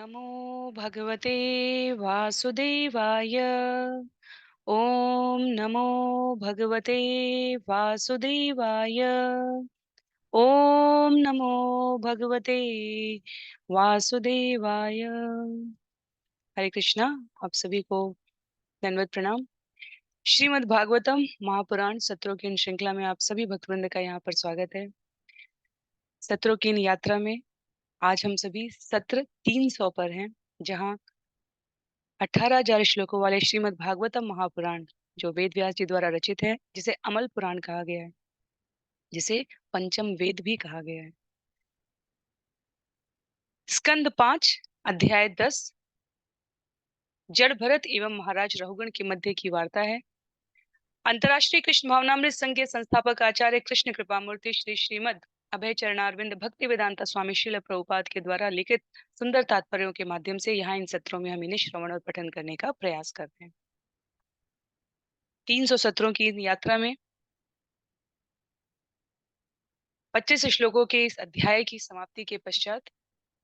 नमो भगवते वासुदेवाय। ओम नमो भगवते वासुदेवाय। ओम नमो भगवते वासुदेवाय। हरे कृष्णा। आप सभी को दंडवत प्रणाम। श्रीमद् भागवतम महापुराण सत्रों की इन श्रृंखला में आप सभी भक्तवृंद का यहाँ पर स्वागत है। सत्रों की इन यात्रा में आज हम सभी सत्र 300 पर हैं, जहाँ 18,000 श्लोकों वाले श्रीमद् भागवतम महापुराण जो वेद व्यास जी द्वारा रचित है, जिसे अमल पुराण कहा गया है, जिसे पंचम वेद भी कहा गया है। स्कंद 5 अध्याय 10 जड़ भरत एवं महाराज रहुगण के मध्य की वार्ता है। अंतर्राष्ट्रीय कृष्ण भावनामृत संघ के संस्थापक आचार्य कृष्ण कृपामूर्ति श्री श्रीमद अभय चरणारविंद भक्ति वेदांता स्वामी श्रील प्रभुपाद के द्वारा लिखित सुंदर तात्पर्यों के माध्यम से यहाँ इन सत्रों में हम इन्हें श्रवण और पठन करने का प्रयास करते हैं। 300 सत्रों की इन यात्रा में 25 श्लोकों के इस अध्याय की समाप्ति के पश्चात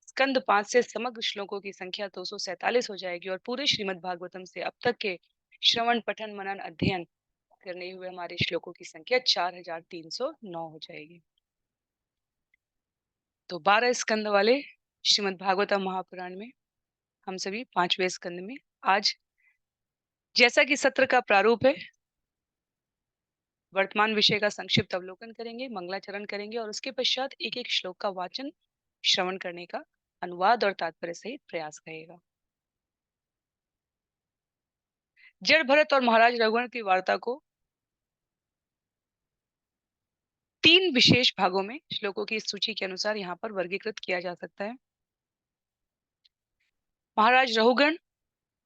स्कंद 5 से समग्र श्लोकों की संख्या 247 हो जाएगी और पूरे श्रीमद् भागवतम से अब तक के श्रवण पठन मनन अध्ययन करने हुए हमारे श्लोकों की संख्या 4309 हो जाएगी। तो 12 स्कंद वाले श्रीमद् भागवतम महापुराण में हम सभी 5वें स्कंद में आज, जैसा कि सत्र का प्रारूप है, वर्तमान विषय का संक्षिप्त अवलोकन करेंगे, मंगलाचरण करेंगे और उसके पश्चात एक एक श्लोक का वाचन श्रवण करने का अनुवाद और तात्पर्य सहित प्रयास रहेगा। जड़ भरत और महाराज रघुगण की वार्ता को 3 विशेष भागों में श्लोकों की इस सूची के अनुसार यहाँ पर वर्गीकृत किया जा सकता है। महाराज रघुगण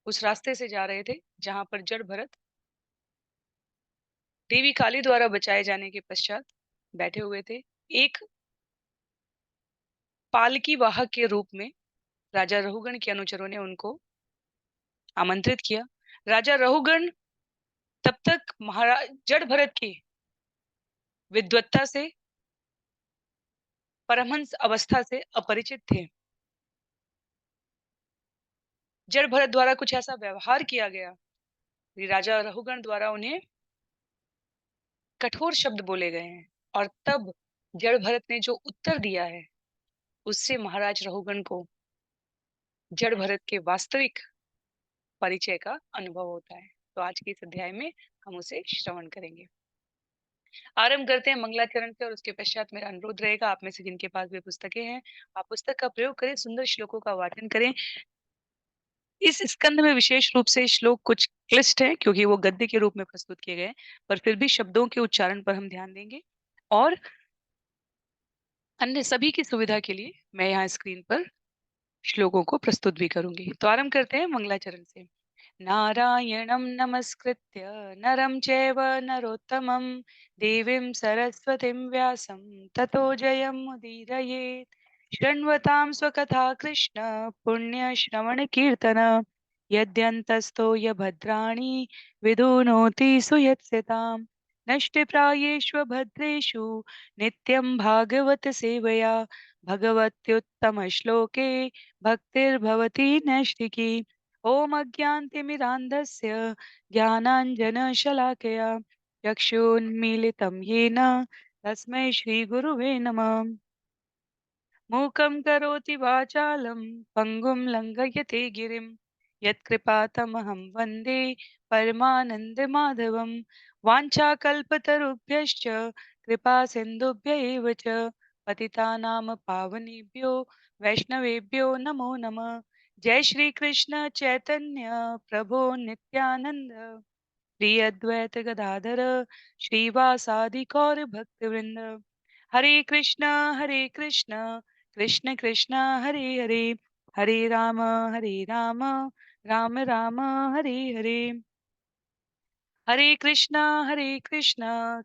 उस रास्ते से जा रहे थे जहां पर जड़ भरत देवी काली द्वारा बचाए जाने के पश्चात बैठे हुए थे। एक पालकी वाहक के रूप में राजा रघुगण के अनुचरों ने उनको आमंत्रित किया। राजा रघुगण तब तक महाराज जड़ भरत की विद्वत्ता से, परमहंस अवस्था से अपरिचित थे। जड़ भरत द्वारा कुछ ऐसा व्यवहार किया गया, राजा रघुगण द्वारा उन्हें कठोर शब्द बोले गए हैं और तब जड़ भरत ने जो उत्तर दिया है उससे महाराज रघुगण को जड़ भरत के वास्तविक परिचय का अनुभव होता है। तो आज के इस अध्याय में हम उसे श्रवण करेंगे। आरंभ करते हैं मंगलाचरण से और उसके पश्चात मेरा अनुरोध रहेगा, आप में से जिनके पास भी पुस्तकें हैं आप पुस्तक का प्रयोग करें, सुंदर श्लोकों का वाचन करें। इस स्कंद में विशेष रूप से श्लोक कुछ क्लिष्ट है क्योंकि वो गद्य के रूप में प्रस्तुत किए गए, पर फिर भी शब्दों के उच्चारण पर हम ध्यान देंगे और अन्य सभी की सुविधा के लिए मैं यहाँ स्क्रीन पर श्लोकों को प्रस्तुत भी करूंगी। तो आरंभ करते हैं मंगलाचरण से। नारायणं नमस्कृत्य नरं चैव नरोत्तमं देवीं सरस्वतीं व्यासं ततो जयमुदीरयेत्। शृण्वतां स्वकथा कृष्ण पुण्यश्रवणकीर्तन यद्यन्तस्थो यभद्राणि विदुनोति सुयत्स्यताम्। नष्टप्रायेष्व भद्रेषु नित्यं भागवत सेवया भगवत्युत्तमश्लोके भक्तिर्भवति नैष्ठिकी। ॐ अज्ञानतिमिरान्धस्य ज्ञानाञ्जनशलाकया चक्षुन्मीलितं येन तस्मै श्रीगुरुवे नमः। मूकं करोति वाचालं पङ्गुं लङ्घयते गिरिं यत्कृपातमहं वन्दे परमानन्दमाधवं। वाञ्छाकल्पतरुभ्यश्च कृपा सिन्धुभ्य एव च पतितानां पावनेभ्यो वैष्णवेभ्यो नमो नमः। जय श्री कृष्ण चैतन्य प्रभो नित्यानंद श्री अद्वैत गदाधर श्रीवासादि गौर भक्तवृंद। हरे कृष्ण कृष्ण कृष्ण हरे हरे, हरे राम राम राम हरे हरे। हरे कृष्ण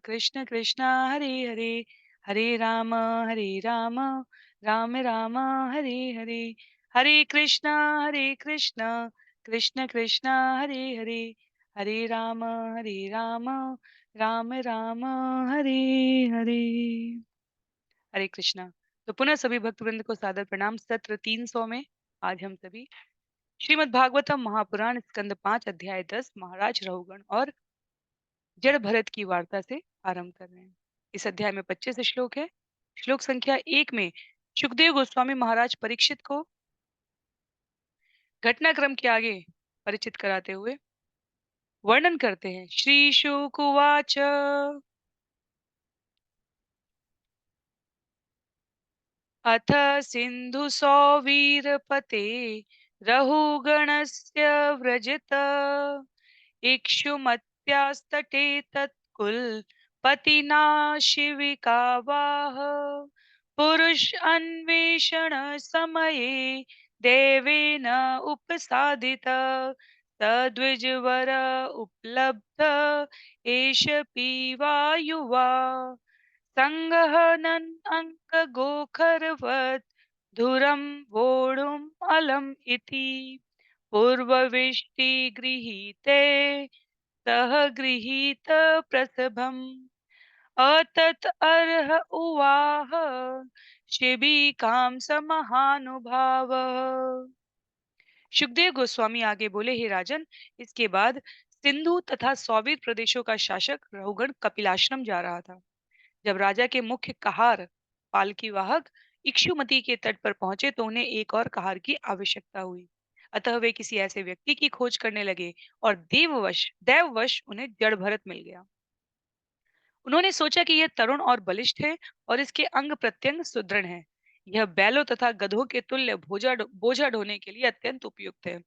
कृष्ण कृष्ण हरे हरे, हरे राम राम राम हरे हरे। हरे कृष्ण कृष्ण कृष्ण हरे हरे, हरे राम राम राम हरे हरे। हरे कृष्णा। तो पुनः सभी भक्त वृंद को सादर प्रणाम। सत्र 300 में आज हम सभी श्रीमद् भागवतम महापुराण स्कंद 5 अध्याय 10 महाराज रहुगण और जड़ भरत की वार्ता से आरंभ कर रहे हैं। इस अध्याय में 25 श्लोक है। श्लोक संख्या 1 में सुखदेव गोस्वामी महाराज परीक्षित को घटनाक्रम के आगे परिचित कराते हुए वर्णन करते हैं। श्री शुक उवाच अथ सिंधु सौवीरपते रहुगणस्य व्रजित इक्षुमत्यास्तटे तत्कुल पतिना शिविकावाह पुरुष अन्वेषण समये देवेन उपसादित तद्विजवर उपलब्ध एष पीवा युवा संगहनन अंक गोखरवत धुरम वोढुम अलम इति पूर्वविष्टि गृहीते सह गृहीत प्रसभम अतत अर्ह उवाह शिबिकाम समहानुभाव। सुखदेव गोस्वामी आगे बोले, हे राजन, इसके बाद सिंधु तथा सौवीर प्रदेशों का शासक रहुगण कपिलाश्रम जा रहा था। जब राजा के मुख्य कहार पालकी वाहक इक्षुमती के तट पर पहुंचे तो उन्हें एक और कहार की आवश्यकता हुई। अतः वे किसी ऐसे व्यक्ति की खोज करने लगे और देववश उन्हें जड़ भरत मिल गया। उन्होंने सोचा कि यह तरुण और बलिष्ठ है और इसके अंग प्रत्यंग सुदृढ़ हैं। यह बैलों तथा गधों के तुल्य बोझा ढोने के लिए अत्यंत उपयुक्त है।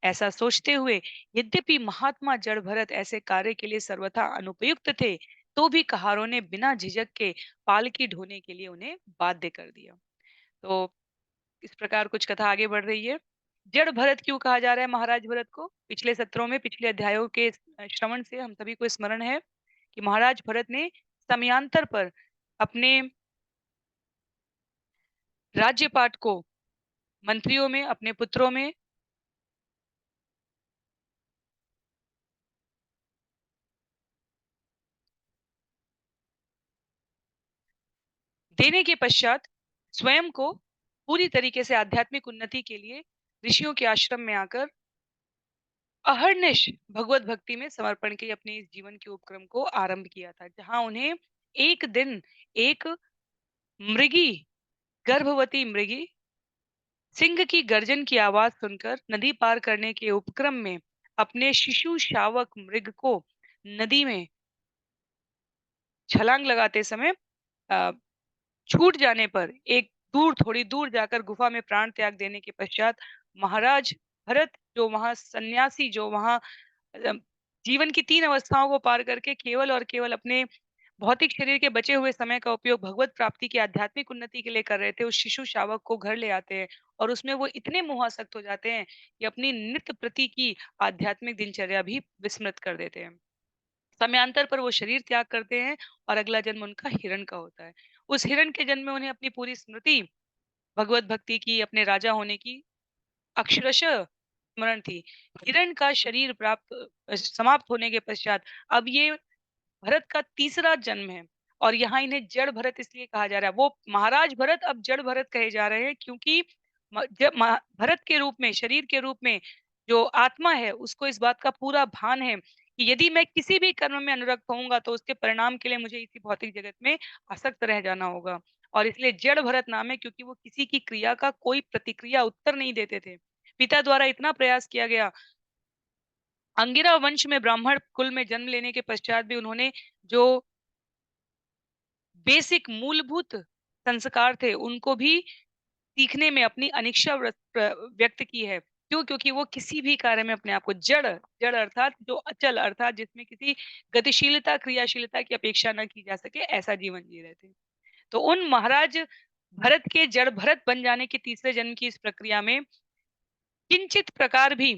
ऐसा सोचते हुए यद्यपि महात्मा जड़ भरत ऐसे कार्य के लिए सर्वथा अनुपयुक्त थे, तो भी कहारों ने बिना झिझक के पालकी ढोने के लिए उन्हें बाध्य कर दिया। तो इस प्रकार कुछ कथा आगे बढ़ रही है। जड़ भरत क्यों कहा जा रहा है महाराज भरत को? पिछले सत्रों में पिछले अध्यायों के श्रवण से हम सभी को स्मरण है कि महाराज भरत ने समयांतर पर अपने राज्यपाट को मंत्रियों में, अपने पुत्रों में देने के पश्चात स्वयं को पूरी तरीके से आध्यात्मिक उन्नति के लिए ऋषियों के आश्रम में आकर अहर्निश भगवत भक्ति में समर्पण के अपने इस जीवन के उपक्रम को आरंभ किया था, जहां उन्हें एक दिन एक मृगी, गर्भवती मृगी सिंह की गर्जन की आवाज सुनकर नदी पार करने के उपक्रम में अपने शिशु शावक मृग को नदी में छलांग लगाते समय अ, छूट जाने पर एक थोड़ी दूर जाकर गुफा में प्राण त्याग देने के पश्चात महाराज भरत, जो वहां सन्यासी, जो वहां अ, जीवन की 3 अवस्थाओं को पार करके केवल और केवल अपने भौतिक शरीर के बचे हुए समय का उपयोग भगवत प्राप्ति की आध्यात्मिक उन्नति के लिए कर रहे थे, उस शिशु शावक को घर ले आते हैं और उसमें वो इतने मोहासक्त हो जाते हैं कि अपनी नित्य प्रति की आध्यात्मिक दिनचर्या भी विस्मृत कर देते हैं। समयांतर पर वो शरीर त्याग करते हैं और अगला जन्म उनका हिरण का होता है। उस हिरण के जन्म में उन्हें अपनी पूरी स्मृति भगवत भक्ति की, अपने राजा होने की अक्षरशः स्मरण थी। हिरण का शरीर समाप्त होने के पश्चात अब ये भरत का तीसरा जन्म है और यहाँ इन्हें जड़ भरत इसलिए कहा जा रहा है। वो महाराज भरत अब जड़ भरत कहे जा रहे हैं क्योंकि भरत के रूप में, शरीर के रूप में जो आत्मा है, उसको इस बात का पूरा भान है कि यदि मैं किसी भी कर्म में अनुरक्त होऊंगा तो उसके परिणाम के लिए मुझे इसी भौतिक जगत में आसक्त रह जाना होगा। और इसलिए जड़ भरत नाम है क्योंकि वो किसी की क्रिया का कोई प्रतिक्रिया उत्तर नहीं देते थे। पिता द्वारा इतना प्रयास किया गया, अंगिरा वंश में ब्राह्मण कुल में जन्म लेने के पश्चात भी उन्होंने जो बेसिक मूलभूत संस्कार थे उनको भी सीखने में अपनी अनिच्छा व्यक्त की है। क्यों? क्योंकि वो किसी भी कार्य में अपने आप को जड़, जड़ अर्थात जो अचल, अर्थात जिसमें किसी गतिशीलता, क्रियाशीलता की अपेक्षा न की जा सके, ऐसा जीवन जी रहे थे। तो उन महाराज भरत के जड़ भरत बन जाने के तीसरे जन्म की इस प्रक्रिया में किंचित प्रकार भी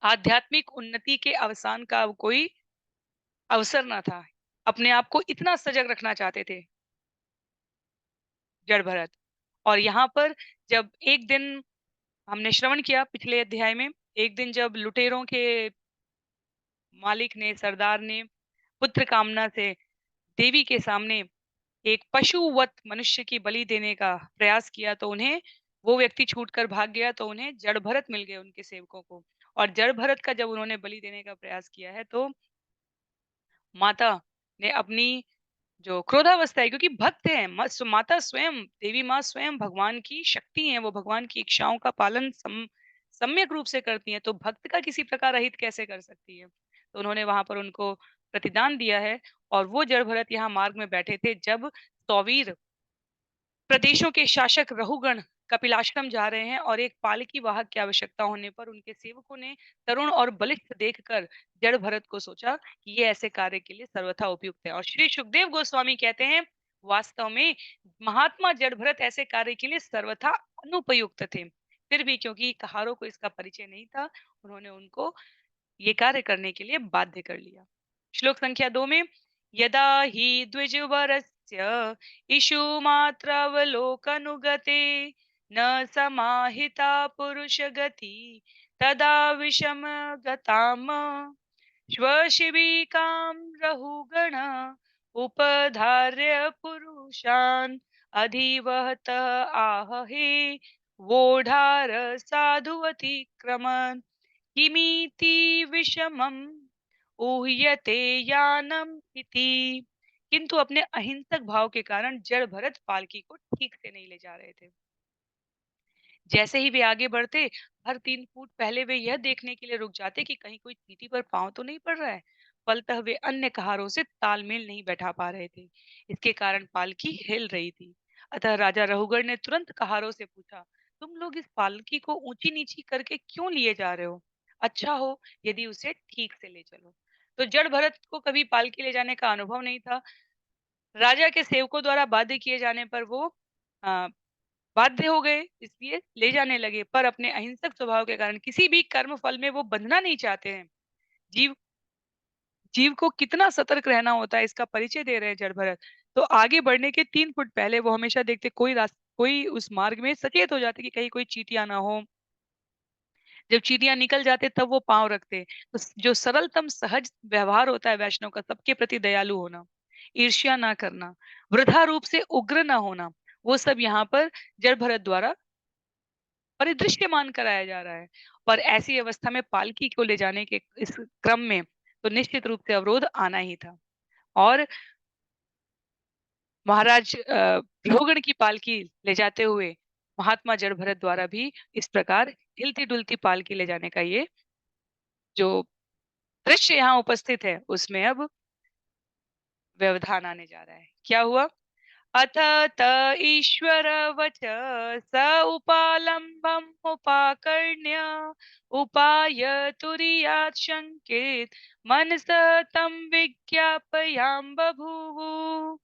आध्यात्मिक उन्नति के अवसान का कोई अवसर ना था। अपने आप को इतना सजग रखना चाहते थे जड़ भरत। और यहाँ पर जब एक दिन हमने श्रवण किया पिछले अध्याय में, एक दिन जब लुटेरों के मालिक ने, सरदार ने पुत्र कामना से देवी के सामने एक पशुवत मनुष्य की बलि देने का प्रयास किया तो उन्हें वो व्यक्ति छूटकर भाग गया तो उन्हें जड़ भरत मिल गए उनके सेवकों को। और जड़ भरत का जब उन्होंने बलि देने का प्रयास किया है तो माता ने अपनी जो क्रोधावस्था है, क्योंकि भक्त हैं, माता स्वयं, देवी माँ स्वयं भगवान की शक्ति हैं, वो भगवान की इच्छाओं का पालन सम्यक रूप से करती हैं, तो भक्त का किसी प्रकार अहित कैसे कर सकती है? तो उन्होंने वहां पर उनको प्रतिदान दिया है। और वो जड़ भरत यहाँ मार्ग में बैठे थे जब सौवीर प्रदेशों के शासक रहुगण कपिलाश्रम जा रहे हैं और एक पालकी वाहक की आवश्यकता होने पर उनके सेवकों ने तरुण और बलिष्ठ देखकर जड़ भरत को सोचा कि ये ऐसे कार्य के लिए सर्वथा उपयुक्त है। और श्री सुखदेव गोस्वामी कहते हैं, वास्तव में महात्मा जड़ भरत ऐसे कार्य के लिए सर्वथा अनुपयुक्त थे। फिर भी क्योंकि कहारों को इसका परिचय नहीं था, उन्होंने उनको ये कार्य करने के लिए बाध्य कर लिया। श्लोक संख्या 2 में, यदा हि द्विजवरस्य इषुमात्रावलोकनुगते न समाहिता पुरुषगति तदा विषमगताम श्वशिबिकां रहुगण उपधार्य पुरुषान् अधिवहतः आहहे वोढार साधुवतिक्रमन् किमीति विषमम् ऊह्यते यानम इति। किंतु अपने अहिंसक भाव के कारण जड़ भरत पालकी को ठीक से नहीं ले जा रहे थे। जैसे ही वे आगे बढ़ते, हर 3 फुट पहले वे यह देखने के लिए रुक जाते कि कहीं कोई चींटी पर पांव तो नहीं पड़ रहा है। फलतः वे अन्य कहारों से तालमेल नहीं बैठा पा रहे थे। इसके कारण पालकी हिल रही थी। अतः राजा रहुगढ़ ने तुरंत कहारों से पूछा, तुम लोग इस पालकी को ऊंची नीची करके क्यों लिए जा रहे हो? अच्छा हो यदि उसे ठीक से ले चलो। तो जड़ भरत को कभी पालकी ले जाने का अनुभव नहीं था। राजा के सेवकों द्वारा बाध्य किए जाने पर वो बाध्य हो गए, इसलिए ले जाने लगे, पर अपने अहिंसक स्वभाव के कारण किसी भी कर्म फल में वो बंधना नहीं चाहते हैं। जीव जीव को कितना सतर्क रहना होता है इसका परिचय दे रहे हैं जड़ भरत। तो आगे बढ़ने के 3 फुट पहले वो हमेशा देखते कोई उस मार्ग में सचेत हो जाते कि कहीं कोई चींटियां ना हो। जब चींटियां निकल जाते तब वो पांव रखते। तो जो सरलतम सहज व्यवहार होता है वैष्णव का, सबके प्रति दयालु होना, ईर्ष्या ना करना, वृथा रूप से उग्र ना होना, वो सब यहाँ पर जड़ भरत द्वारा परिदृश्यमान कराया जा रहा है। पर ऐसी अवस्था में पालकी को ले जाने के इस क्रम में तो निश्चित रूप से अवरोध आना ही था। और महाराज रोहगण की पालकी ले जाते हुए महात्मा जड़ भरत द्वारा भी इस प्रकार हिलती डुलती पालकी ले जाने का ये जो दृश्य यहाँ उपस्थित है उसमें अब व्यवधान आने जा रहा है। क्या हुआ? अथ त ईश्वर वच स उपालंबम उपाकर्ण्य उपाय तुरीयात् शंकित मनस तम विज्ञापयाम बभूवु।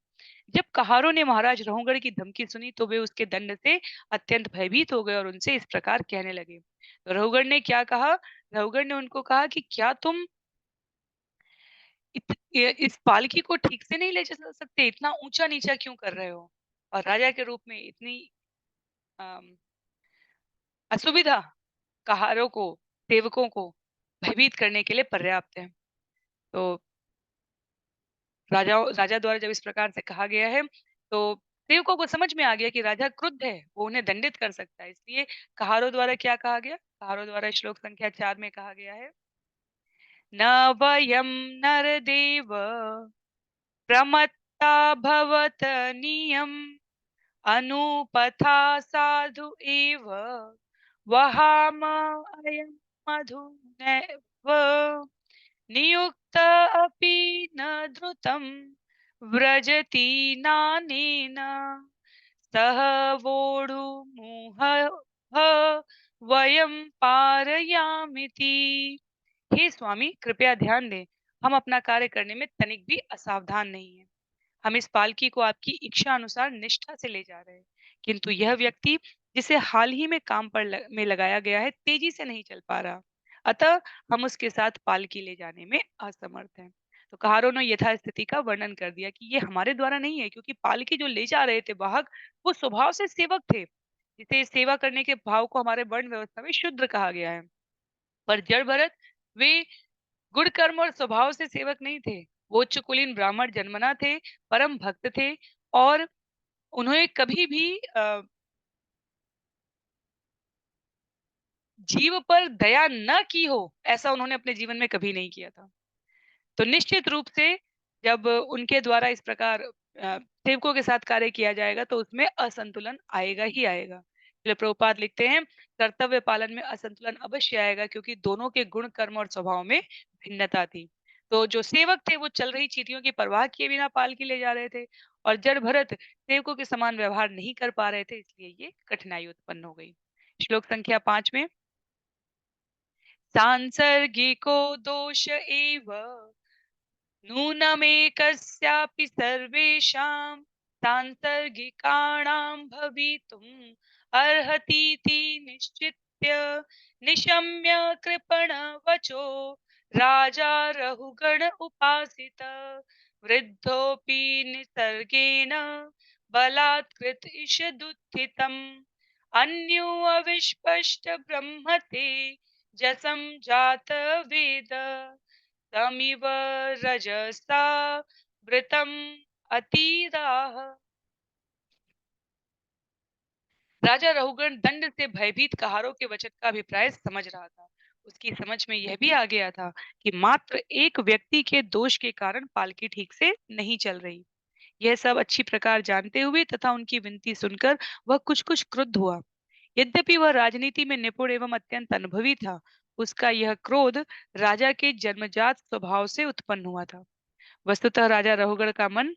जब कहारों ने महाराज रहुगढ़ की धमकी सुनी तो वे उसके दंड से अत्यंत भयभीत हो गए और उनसे इस प्रकार कहने लगे। तो रहुगढ़ ने क्या कहा? रहुगढ़ ने उनको कहा कि क्या तुम इस पालकी को ठीक से नहीं ले जा सकते? इतना ऊंचा नीचा क्यों कर रहे हो? और राजा के रूप में इतनी अम, असुविधा कहारों को, सेवकों को भयभीत करने के लिए पर्याप्त है। तो राजा द्वारा जब इस प्रकार से कहा गया है तो सेवकों को समझ में आ गया कि राजा क्रुद्ध है, वो उन्हें दंडित कर सकता है। इसलिए कहारों द्वारा क्या कहा गया? कहारों द्वारा श्लोक संख्या 4 में कहा गया है, न वयम नरदेव प्रमत्ता भवत नियम अनुपथा साधु एव वहाम अयं मधुनैव नियुक्त अपि न धृतं व्रजति नानेन सह वोढुमुह वयं पारयामिति। हे स्वामी कृपया ध्यान दें, हम अपना कार्य करने में तनिक भी असावधान नहीं है। हम इस पालकी को आपकी इच्छा अनुसार निष्ठा से ले जा रहे हैं, किंतु यह व्यक्ति जिसे हाल ही में काम पर में लगाया गया है तेजी से नहीं चल पा रहा, अतः हम उसके साथ पालकी ले जाने में असमर्थ हैं। तो कहारों ने यथा स्थिति का वर्णन कर दिया कि ये हमारे द्वारा नहीं है, क्योंकि पालकी जो ले जा रहे थे वाहक वो स्वभाव से सेवक थे, जिसे सेवा करने के भाव को हमारे वर्ण व्यवस्था में शूद्र कहा गया है। पर जड़ भरत वे गुण कर्म और स्वभाव से सेवक नहीं थे। वो उच्च कुलीन ब्राह्मण जन्मना थे, परम भक्त थे और उन्हें कभी भी जीव पर दया न की हो, ऐसा उन्होंने अपने जीवन में कभी नहीं किया था। तो निश्चित रूप से जब उनके द्वारा इस प्रकार सेवकों के साथ कार्य किया जाएगा तो उसमें असंतुलन आएगा ही आएगा। इसलिए प्रभुपाद लिखते हैं, कर्तव्य पालन में असंतुलन अवश्य आएगा क्योंकि दोनों के गुण, कर्म और स्वभाव में भिन्नता थी। तो जो सेवक थे वो चल रही चींटियों की परवाह किए बिना पालकी ले जा रहे थे और जड़ भरत सेवकों के समान व्यवहार नहीं कर पा रहे थे, इसलिए ये कठिनाई उत्पन्न हो गई। श्लोक संख्या 5 में सांसर्गिको दोष एव नूनमेकस्यापि सर्वेषां सांसर्गिकाणां भवितुम् अर्हतीति निश्चित्य निशम्य कृपणवचो राजा रहुगण उपासित वृद्धोऽपि निसर्गेण बलात्कृत ईषदुत्थितम् अन्यो अविस्पष्ट ब्रह्मते जसं जात वेद तमिव रजसा वृतम् अतीराह। राजा रहुगण दंड से भयभीत कहारों के वचन का अभिप्राय समझ रहा था। उसकी समझ में यह भी आ गया था कि मात्र एक व्यक्ति के दोष के कारण पालकी ठीक से नहीं चल रही। यह सब अच्छी प्रकार जानते हुए तथा उनकी विनती सुनकर वह कुछ-कुछ क्रुद्ध हुआ। यद्यपि वह राजनीति में निपुण एवं अत्यंत अनुभवी था, उसका यह क्रोध राजा के जन्मजात स्वभाव से उत्पन्न हुआ था। वस्तुतः राजा रहुगण का मन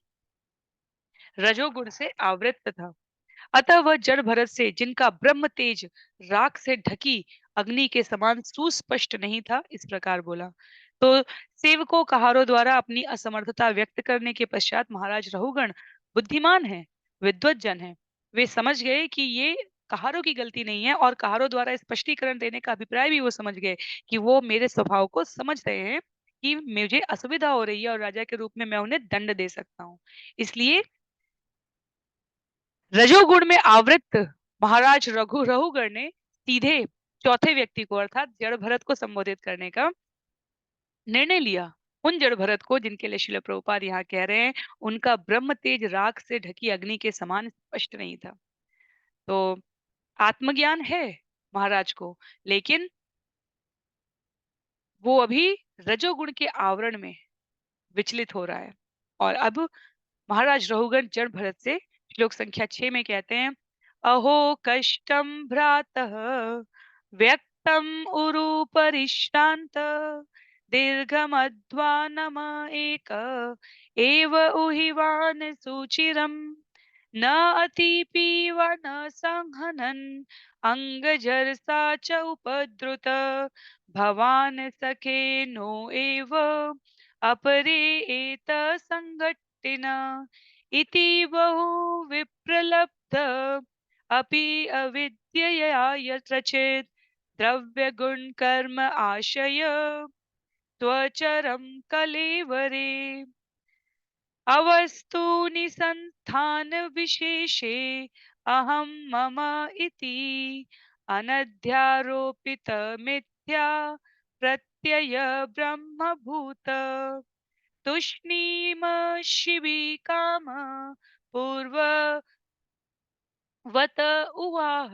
रजोगुण से आवृत्त था। अतः वह जड़ भरत से जिनका ब्रह्म तेज राख से ढकी अग्नि के समान सुस्पष्ट नहीं था, इस प्रकार बोला। तो सेवकों कहारों द्वारा अपनी असमर्थता व्यक्त करने के पश्चात महाराज रहुगण बुद्धिमान है, विद्वत जन है। वे समझ गए कि ये कहारों की गलती नहीं है और कहारों द्वारा स्पष्टीकरण देने का अभिप्राय भी वो समझ गए कि वो मेरे स्वभाव को समझ रहे हैं कि मुझे असुविधा हो रही है और राजा के रूप में मैं उन्हें दंड दे सकता हूँ। इसलिए रजोगुण में आवृत्त महाराज रघु रहुगण ने सीधे चौथे व्यक्ति को अर्थात जड़ भरत को संबोधित करने का निर्णय लिया। उन जड़ भरत को जिनके लिए शिल प्रभुपाद यहाँ कह रहे हैं, उनका ब्रह्म तेज राख से ढकी अग्नि के समान स्पष्ट नहीं था। तो आत्मज्ञान है महाराज को, लेकिन वो अभी रजोगुण के आवरण में विचलित हो रहा है। और अब महाराज रहुगण जड़ भरत से श्लोक संख्या 6 में कहते हैं, अहो कष्टम भ्रातः व्यक्तम उरु परिश्रांत दीर्घमध्वानम एक एव उहिवान सुचिरम न अतिपीव न संहनन अंगजरसा च उपद्रुत भवान सखे नो एव अपरे एत संगट्टिन इति बहु विप्रलब्ध अपि अविद्यया यत्रचित् द्रव्य गुण कर्म आशय त्वचरम कलेवरे अवस्तूनि संस्थान विशेषे अहम मम इति अनध्यारोपित मिथ्या प्रत्यय ब्रह्मभूत तुष्णीम शिवी काम पूर्ववत उवाह।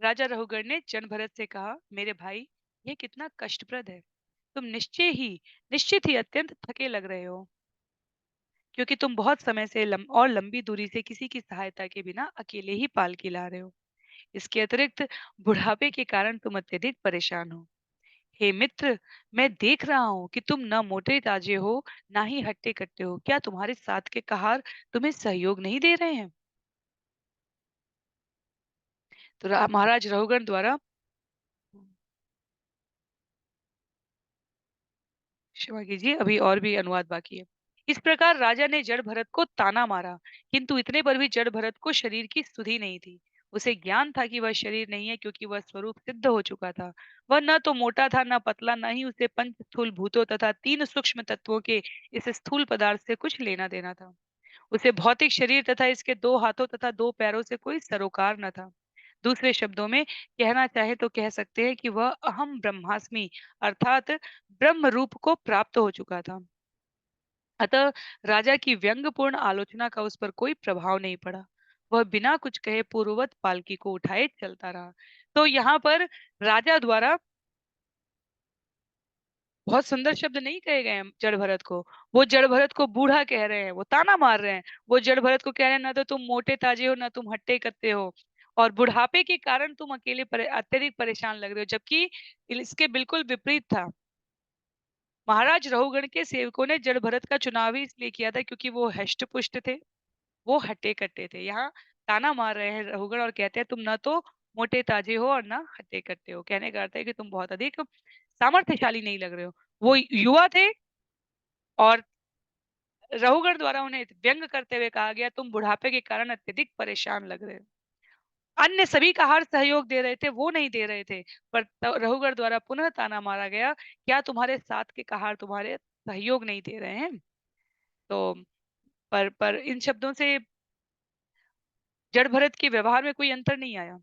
राजा रहुगण ने जन भरत से कहा, मेरे भाई ये कितना कष्टप्रद है। तुम निश्चित ही अत्यंत थके लग रहे हो क्योंकि तुम बहुत समय से लंबी दूरी से किसी की सहायता के बिना अकेले ही पालकी ला रहे हो। इसके अतिरिक्त बुढ़ापे के कारण तुम अत्यधिक परेशान हो। हे मित्र, मैं देख रहा हूँ कि तुम न मोटे ताजे हो, ना ही हट्टे कट्टे हो। क्या तुम्हारे साथ के कहार तुम्हें सहयोग नहीं दे रहे हैं? तो महाराज रहुगण द्वारा क्षमा कीजिए, अभी और भी अनुवाद बाकी है। इस प्रकार राजा ने जड़ भरत को ताना मारा, किंतु इतने पर भी जड़ भरत को शरीर की सुधि नहीं थी। उसे ज्ञान था कि वह शरीर नहीं है क्योंकि वह स्वरूप सिद्ध हो चुका था। वह न तो मोटा था न पतला, न ही उसे पंच स्थूल भूतों तथा तीन सूक्ष्म तत्वों के इस स्थूल पदार्थ से कुछ लेना देना था। उसे भौतिक शरीर तथा इसके दो हाथों तथा दो पैरों से कोई सरोकार न था। दूसरे शब्दों में कहना चाहे तो कह सकते हैं कि वह अहम ब्रह्मास्मि अर्थात ब्रह्म रूप को प्राप्त हो चुका था। अतः राजा की व्यंग्यपूर्ण आलोचना का उस पर कोई प्रभाव नहीं पड़ा। वह बिना कुछ कहे पूर्ववत पालकी को उठाए चलता रहा। तो यहाँ पर राजा द्वारा बहुत सुंदर शब्द नहीं कहे गए हैं जड़ भरत को। वो जड़ भरत को बूढ़ा कह रहे हैं, वो ताना मार रहे हैं। वो जड़ भरत को कह रहे हैं ना तो तुम मोटे ताजे हो, ना तुम हट्टे कत्ते हो, और बुढ़ापे के कारण तुम अकेले अत्यधिक परेशान लग रहे हो। जबकि इसके बिल्कुल विपरीत था। महाराज रहुगण के सेवकों ने जड़ भरत का चुनाव ही इसलिए किया था क्योंकि वो हष्ट पुष्ट थे, वो हट्टे कट्टे थे। यहाँ ताना मार रहे हैं रहुगण और कहते हैं तुम ना तो मोटे ताजे हो और ना हट्टे कट्टे हो। कहने का अर्थ है कि तुम बहुत अधिक सामर्थ्यशाली नहीं लग रहे हो। वो युवा थे और रहुगण द्वारा उन्हें व्यंग करते हुए कहा गया तुम बुढ़ापे के कारण अत्यधिक परेशान लग रहे हो। अन्य सभी का हर सहयोग दे रहे थे, वो नहीं दे रहे थे। पर रहुगण द्वारा पुनः ताना मारा गया, क्या तुम्हारे साथ के कहार तुम्हारे सहयोग नहीं दे रहे हैं? तो पर इन शब्दों से जड़ भरत के व्यवहार में कोई अंतर नहीं आया,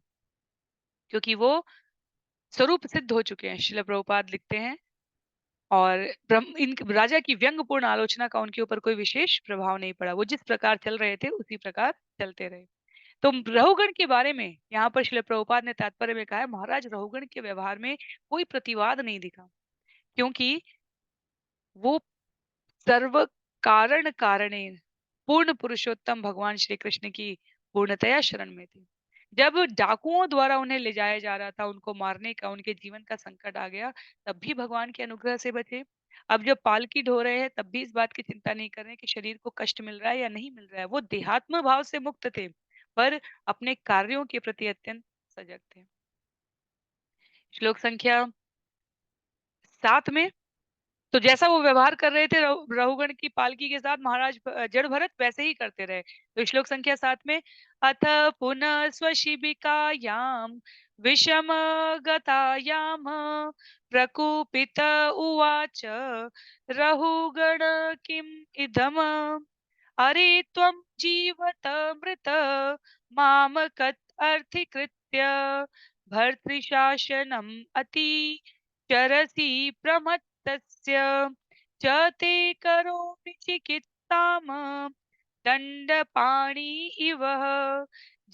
क्योंकि वो स्वरूप सिद्ध हो चुके हैं। श्रील प्रभुपाद लिखते हैं, और ब्रह्म इन राजा की व्यंग्यपूर्ण आलोचना का उनके ऊपर कोई विशेष प्रभाव नहीं पड़ा। वो जिस प्रकार चल रहे थे उसी प्रकार चलते रहे। तो रहुगण के बारे में यहाँ पर श्रील प्रभुपाद ने तात्पर्य में कहा है, महाराज रहुगण के व्यवहार में कोई प्रतिवाद नहीं दिखा, क्योंकि वो सर्व कारण कारणेन पूर्ण पुरुषोत्तम भगवान श्री कृष्ण की पूर्णतया शरण में थे। जब डाकुओं द्वारा उन्हें ले जाया जा रहा था, उनको मारने का उनके जीवन का संकट आ गया, तब भी भगवान के अनुग्रह से बचे। अब जब पालकी ढो रहे हैं तब भी इस बात की चिंता नहीं कर रहे कि शरीर को कष्ट मिल रहा है या नहीं मिल रहा है। वो देहात्म भाव से मुक्त थे, पर अपने कार्यों के प्रति अत्यंत सजग थे। श्लोक संख्या 7 में, तो जैसा वो व्यवहार कर रहे थे रहुगण की पालकी के साथ, महाराज जड़ भरत वैसे ही करते रहे। तो श्लोक संख्या 7 में, अथ पुनः स्वशिबिकायाम विषम गतायाम प्रकुपित उवाच रहुगण किम इदम अरे त्वं जीवत मृत मामकत् अर्थीकृत्य भर्तृशासनम् अति चरसि प्रमत्तस्य च ते करोमि चिकित्साम दण्डपाणि इव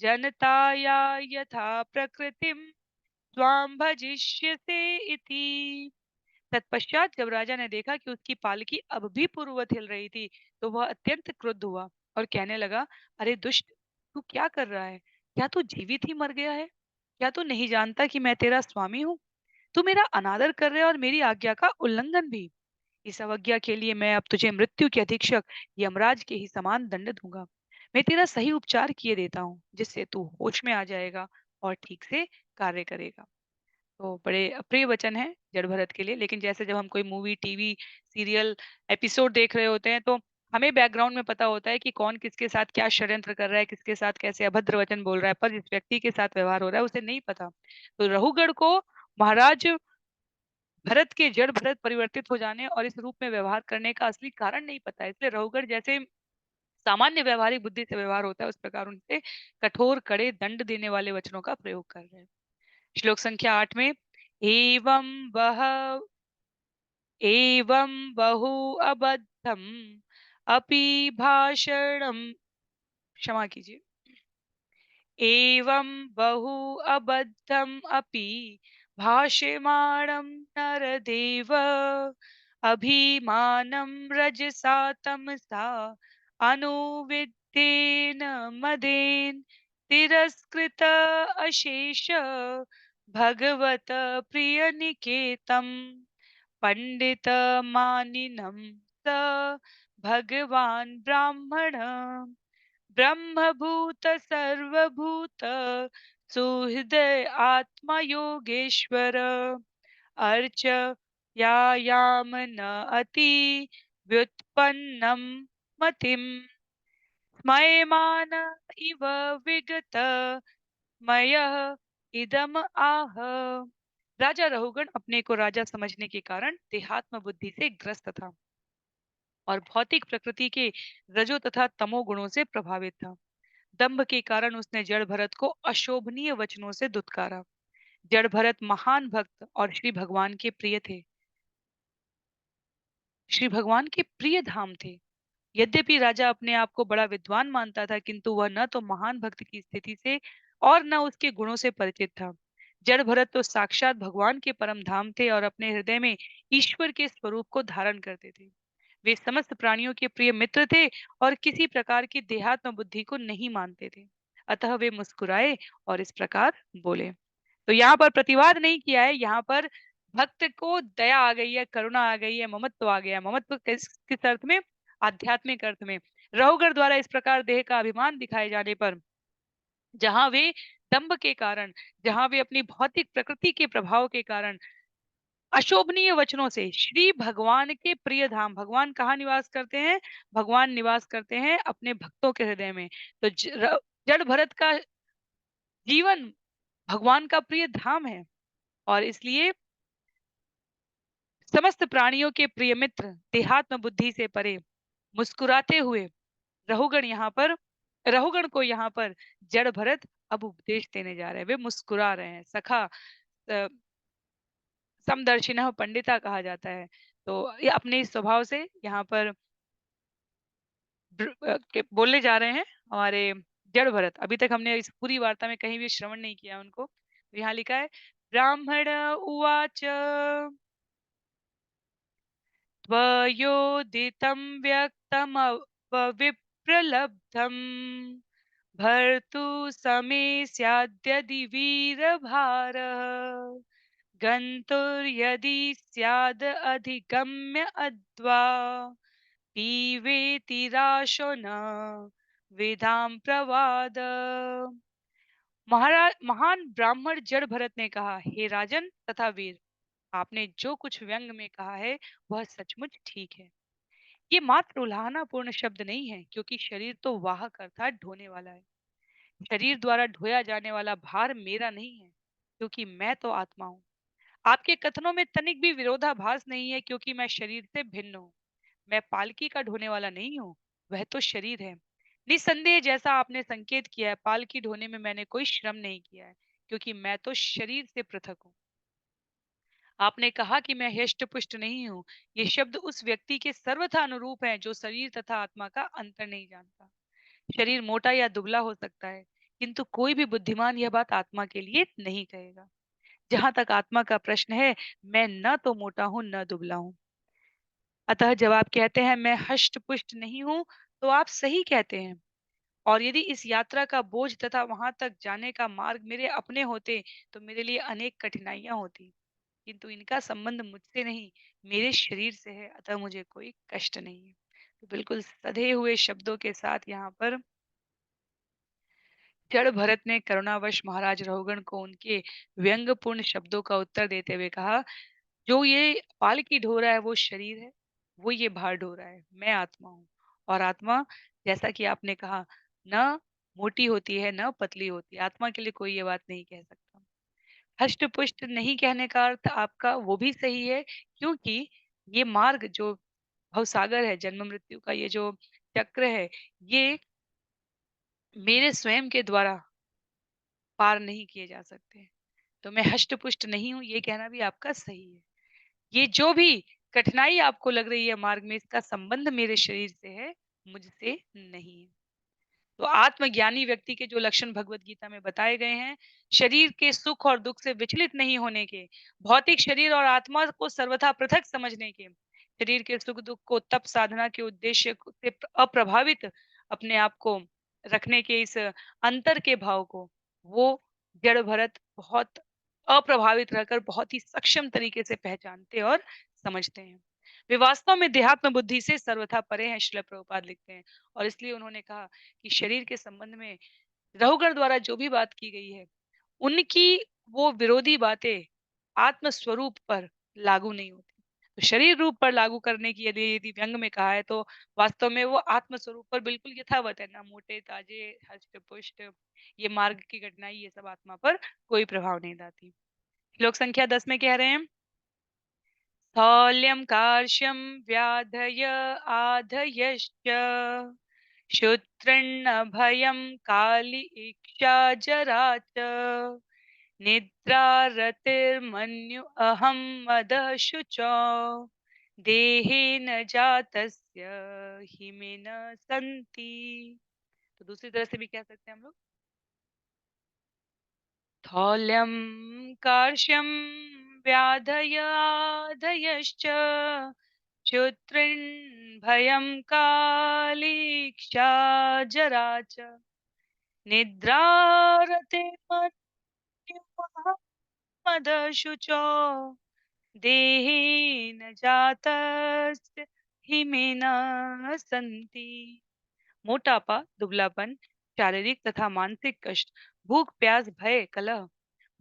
जनताया यथा प्रकृतिं त्वां भजिष्यसे इति। तत्पश्चात जब राजा ने देखा कि उसकी पालकी अब भी पूर्ववत हिल रही थी, तो वह अत्यंत क्रुद्ध हुआ और कहने लगा, अरे दुष्ट, तू क्या कर रहा है? क्या तू जीवित ही मर गया है? क्या तू नहीं जानता कि मैं तेरा स्वामी हूँ? तू मेरा अनादर कर रहा है और मेरी आज्ञा का उल्लंघन भी। इस अवज्ञा के लिए मैं अब तुझे मृत्यु के अधीक्षक यमराज के ही समान दंड दूंगा। मैं तेरा सही उपचार किए देता हूँ, जिससे तू होश में आ जाएगा और ठीक से कार्य करेगा। तो बड़े अप्रिय वचन है जड़ भरत के लिए। लेकिन जैसे जब हम कोई मूवी, टीवी, सीरियल, एपिसोड देख रहे होते हैं, तो हमें बैकग्राउंड में पता होता है कि कौन किसके साथ क्या षड्यंत्र कर रहा है, किसके साथ कैसे अभद्र वचन बोल रहा है, पर जिस व्यक्ति के साथ व्यवहार हो रहा है उसे नहीं पता। तो रहुगढ़ को महाराज भरत के जड़ भरत परिवर्तित हो जाने और इस रूप में व्यवहार करने का असली कारण नहीं पता है, इसलिए रहुगढ़ जैसे सामान्य व्यवहारिक बुद्धि से व्यवहार होता है उस प्रकार उनसे कठोर कड़े दंड देने वाले वचनों का प्रयोग कर रहे हैं। श्लोक संख्या 8 में, एवं वह एवं बहु अबद्धम अपि भाषणम, क्षमा कीजिए, एवं बहु अबद्धम अपि भाष्यमाणं नरदेव अभिमानं रजसा तमसा अनुविद्धेन मदेन तिरस्कृत अशेष भगवत प्रियनिकेतम पंडित मानिनं स भगवान ब्राह्मण ब्रह्मभूत सर्वभूत सुहृदय आत्मा योगेश्वर अर्च यायाम न अति व्युत्पन्नम मतिम स्मयमान इव विगत मयः इदम आह। राजा रहुगण अपने को राजा समझने के कारण देहात्म बुद्धि से ग्रस्त था और भौतिक प्रकृति के रजो तथा तमो गुणों से प्रभावित था। दंभ के कारण उसने जड़ भरत को अशोभनीय वचनों से दुत्कारा। जड़ भरत महान भक्त और श्री भगवान के प्रिय थे, श्री भगवान के प्रिय धाम थे। यद्यपि राजा अपने आप को बड़ा विद्वान मानता था, किंतु वह न तो महान भक्त की स्थिति से और न उसके गुणों से परिचित था। जड़ भरत तो साक्षात भगवान के परम धाम थे और अपने हृदय में ईश्वर के स्वरूप को धारण करते थे। वे समस्त प्राणियों के प्रिय मित्र थे और किसी प्रकार की देहात्म बुद्धि को नहीं मानते थे। अतः वे मुस्कुराए और इस प्रकार बोले। तो यहाँ पर प्रतिवाद नहीं किया है, यहाँ पर भक्त को दया आ गई है, करुणा आ गई है, ममत्व आ गया है। ममत्व किस अर्थ में? आध्यात्मिक अर्थ में। रहुगढ़ द्वारा इस प्रकार देह का अभिमान दिखाए जाने पर, जहां वे दंभ के कारण, जहां वे अपनी भौतिक प्रकृति के प्रभाव के कारण अशोभनीय वचनों से श्री भगवान के प्रिय धाम, भगवान कहाँ निवास करते हैं? भगवान निवास करते हैं अपने भक्तों के हृदय में। तो जड़ भरत का जीवन भगवान का प्रिय धाम है और इसलिए समस्त प्राणियों के प्रिय मित्र, देहात्म बुद्धि से परे, मुस्कुराते हुए रहुगण को यहाँ पर जड़ भरत अब उपदेश देने जा रहे हैं। वे मुस्कुरा रहे हैं। सखा समदर्शिनः पंडिता कहा जाता है। तो ये अपने इस स्वभाव से यहाँ पर बोलने जा रहे हैं हमारे जड़ भरत। अभी तक हमने इस पूरी वार्ता में कहीं भी श्रवण नहीं किया उनको। तो यहाँ लिखा है, ब्राह्मण उवाच त्वयोदितं व्यक्तमविप्रलब्धम् भर्तु समे स्याद्यदि वीरभारः गन्तुर्यदि स्याद् अधिगम्य अद्वा पीवेतिराशो न वेदाम प्रवाद। महाराज महान ब्राह्मण जड़ भरत ने कहा, हे राजन तथा वीर, आपने जो कुछ व्यंग में कहा है वह सचमुच ठीक है। ये मात्र उल्हानापूर्ण शब्द नहीं है, क्योंकि शरीर तो वाहक अर्थात ढोने वाला है। शरीर द्वारा ढोया जाने वाला भार मेरा नहीं है, क्योंकि मैं तो आत्मा हूँ। आपके कथनों में तनिक भी विरोधाभास नहीं है, क्योंकि मैं शरीर से भिन्न हूँ। मैं पालकी का ढोने वाला नहीं हूँ, वह तो शरीर है। निस्संदेह जैसा आपने संकेत किया है, पालकी ढोने में मैंने कोई श्रम नहीं किया है, क्योंकि मैं तो शरीर से पृथक हूँ। आपने कहा कि मैं हष्ट पुष्ट नहीं हूँ। ये शब्द उस व्यक्ति के सर्वथा अनुरूप है जो शरीर तथा आत्मा का अंतर नहीं जानता। शरीर मोटा या दुबला हो सकता है, किंतु कोई भी बुद्धिमान यह बात आत्मा के लिए नहीं कहेगा। जहां तक आत्मा का प्रश्न है, मैं न तो मोटा हूँ न दुबला हूँ। अतः जब आप कहते हैं मैं हष्ट पुष्ट नहीं हूँ, तो आप सही कहते हैं। और यदि इस यात्रा का बोझ तथा वहां तक जाने का मार्ग मेरे अपने होते, तो मेरे लिए अनेक कठिनाइयां होती, किंतु इनका संबंध मुझसे नहीं, मेरे शरीर से है, अतः मुझे कोई कष्ट नहीं है। तो बिल्कुल सधे हुए शब्दों के साथ यहाँ पर जड़ भरत ने करुणावश महाराज रहुगण को उनके व्यंग्यपूर्ण शब्दों का उत्तर देते हुए कहा, जो ये पालकी ढो रहा है वो शरीर है, वो ये भार ढो रहा है, मैं आत्मा हूँ। और आत्मा, जैसा कि आपने कहा, न मोटी होती है न पतली होती है। आत्मा के लिए कोई ये बात नहीं कह सकता। हष्ट पुष्ट नहीं कहने का अर्थ आपका वो भी सही है, क्योंकि ये मार्ग जो भवसागर है, जन्म मृत्यु का ये जो चक्र है, ये मेरे स्वयं के द्वारा पार नहीं किए जा सकते। तो मैं हष्ट पुष्ट नहीं हूँ, ये कहना भी आपका सही है। ये जो भी कठिनाई आपको लग रही है मार्ग में, इसका संबंध मेरे शरीर से है, मुझसे नहीं है। तो आत्मज्ञानी व्यक्ति के जो लक्षण भगवत गीता में बताए गए हैं, शरीर के सुख और दुख से विचलित नहीं होने के, भौतिक शरीर और आत्मा को सर्वथा पृथक समझने के, शरीर के सुख दुख को तप साधना के उद्देश्य से अप्रभावित अपने आप को रखने के इस अंतर के भाव को, वो जड़ भरत बहुत अप्रभावित रहकर बहुत ही सक्षम तरीके से पहचानते और समझते हैं। वे वास्तव में देहात्म बुद्धि से सर्वथा परे हैं, श्रील प्रभुपाद लिखते हैं। और इसलिए उन्होंने कहा कि शरीर के संबंध में रहुगढ़ द्वारा जो भी बात की गई है, उनकी वो विरोधी बातें आत्म स्वरूप पर लागू नहीं होती। तो शरीर रूप पर लागू करने की यदि यदि व्यंग में कहा है, तो वास्तव में वो आत्म स्वरूप पर बिल्कुल यथावत है। ना मोटे ताजे, हष्ट पुष्ट, ये मार्ग की घटनाएं, ये सब आत्मा पर कोई प्रभाव नहीं डालती। श्लोक संख्या 10 में कह रहे हैं, स्थौल्यं कार्श्यं व्याधय आधयश्च क्षुत्रन्नभयं काली इक्षा जरा च निद्रारतिर्मन्यु अहं मदः शुचौ देहेन जातस्य हिमेन संति। तो दूसरी तरह से भी कह सकते हैं हम लोग, स्थौल्यं कार्श्यं व्याधयाधयश्च क्षुत्रिन् कालीक्षा जरा च निद्रारते मदशुचो देहेन जातस्य हिमेन सन्ति। मोटापा, दुबलापन, शारीरिक तथा मानसिक कष्ट, भूख प्यास भय कलह,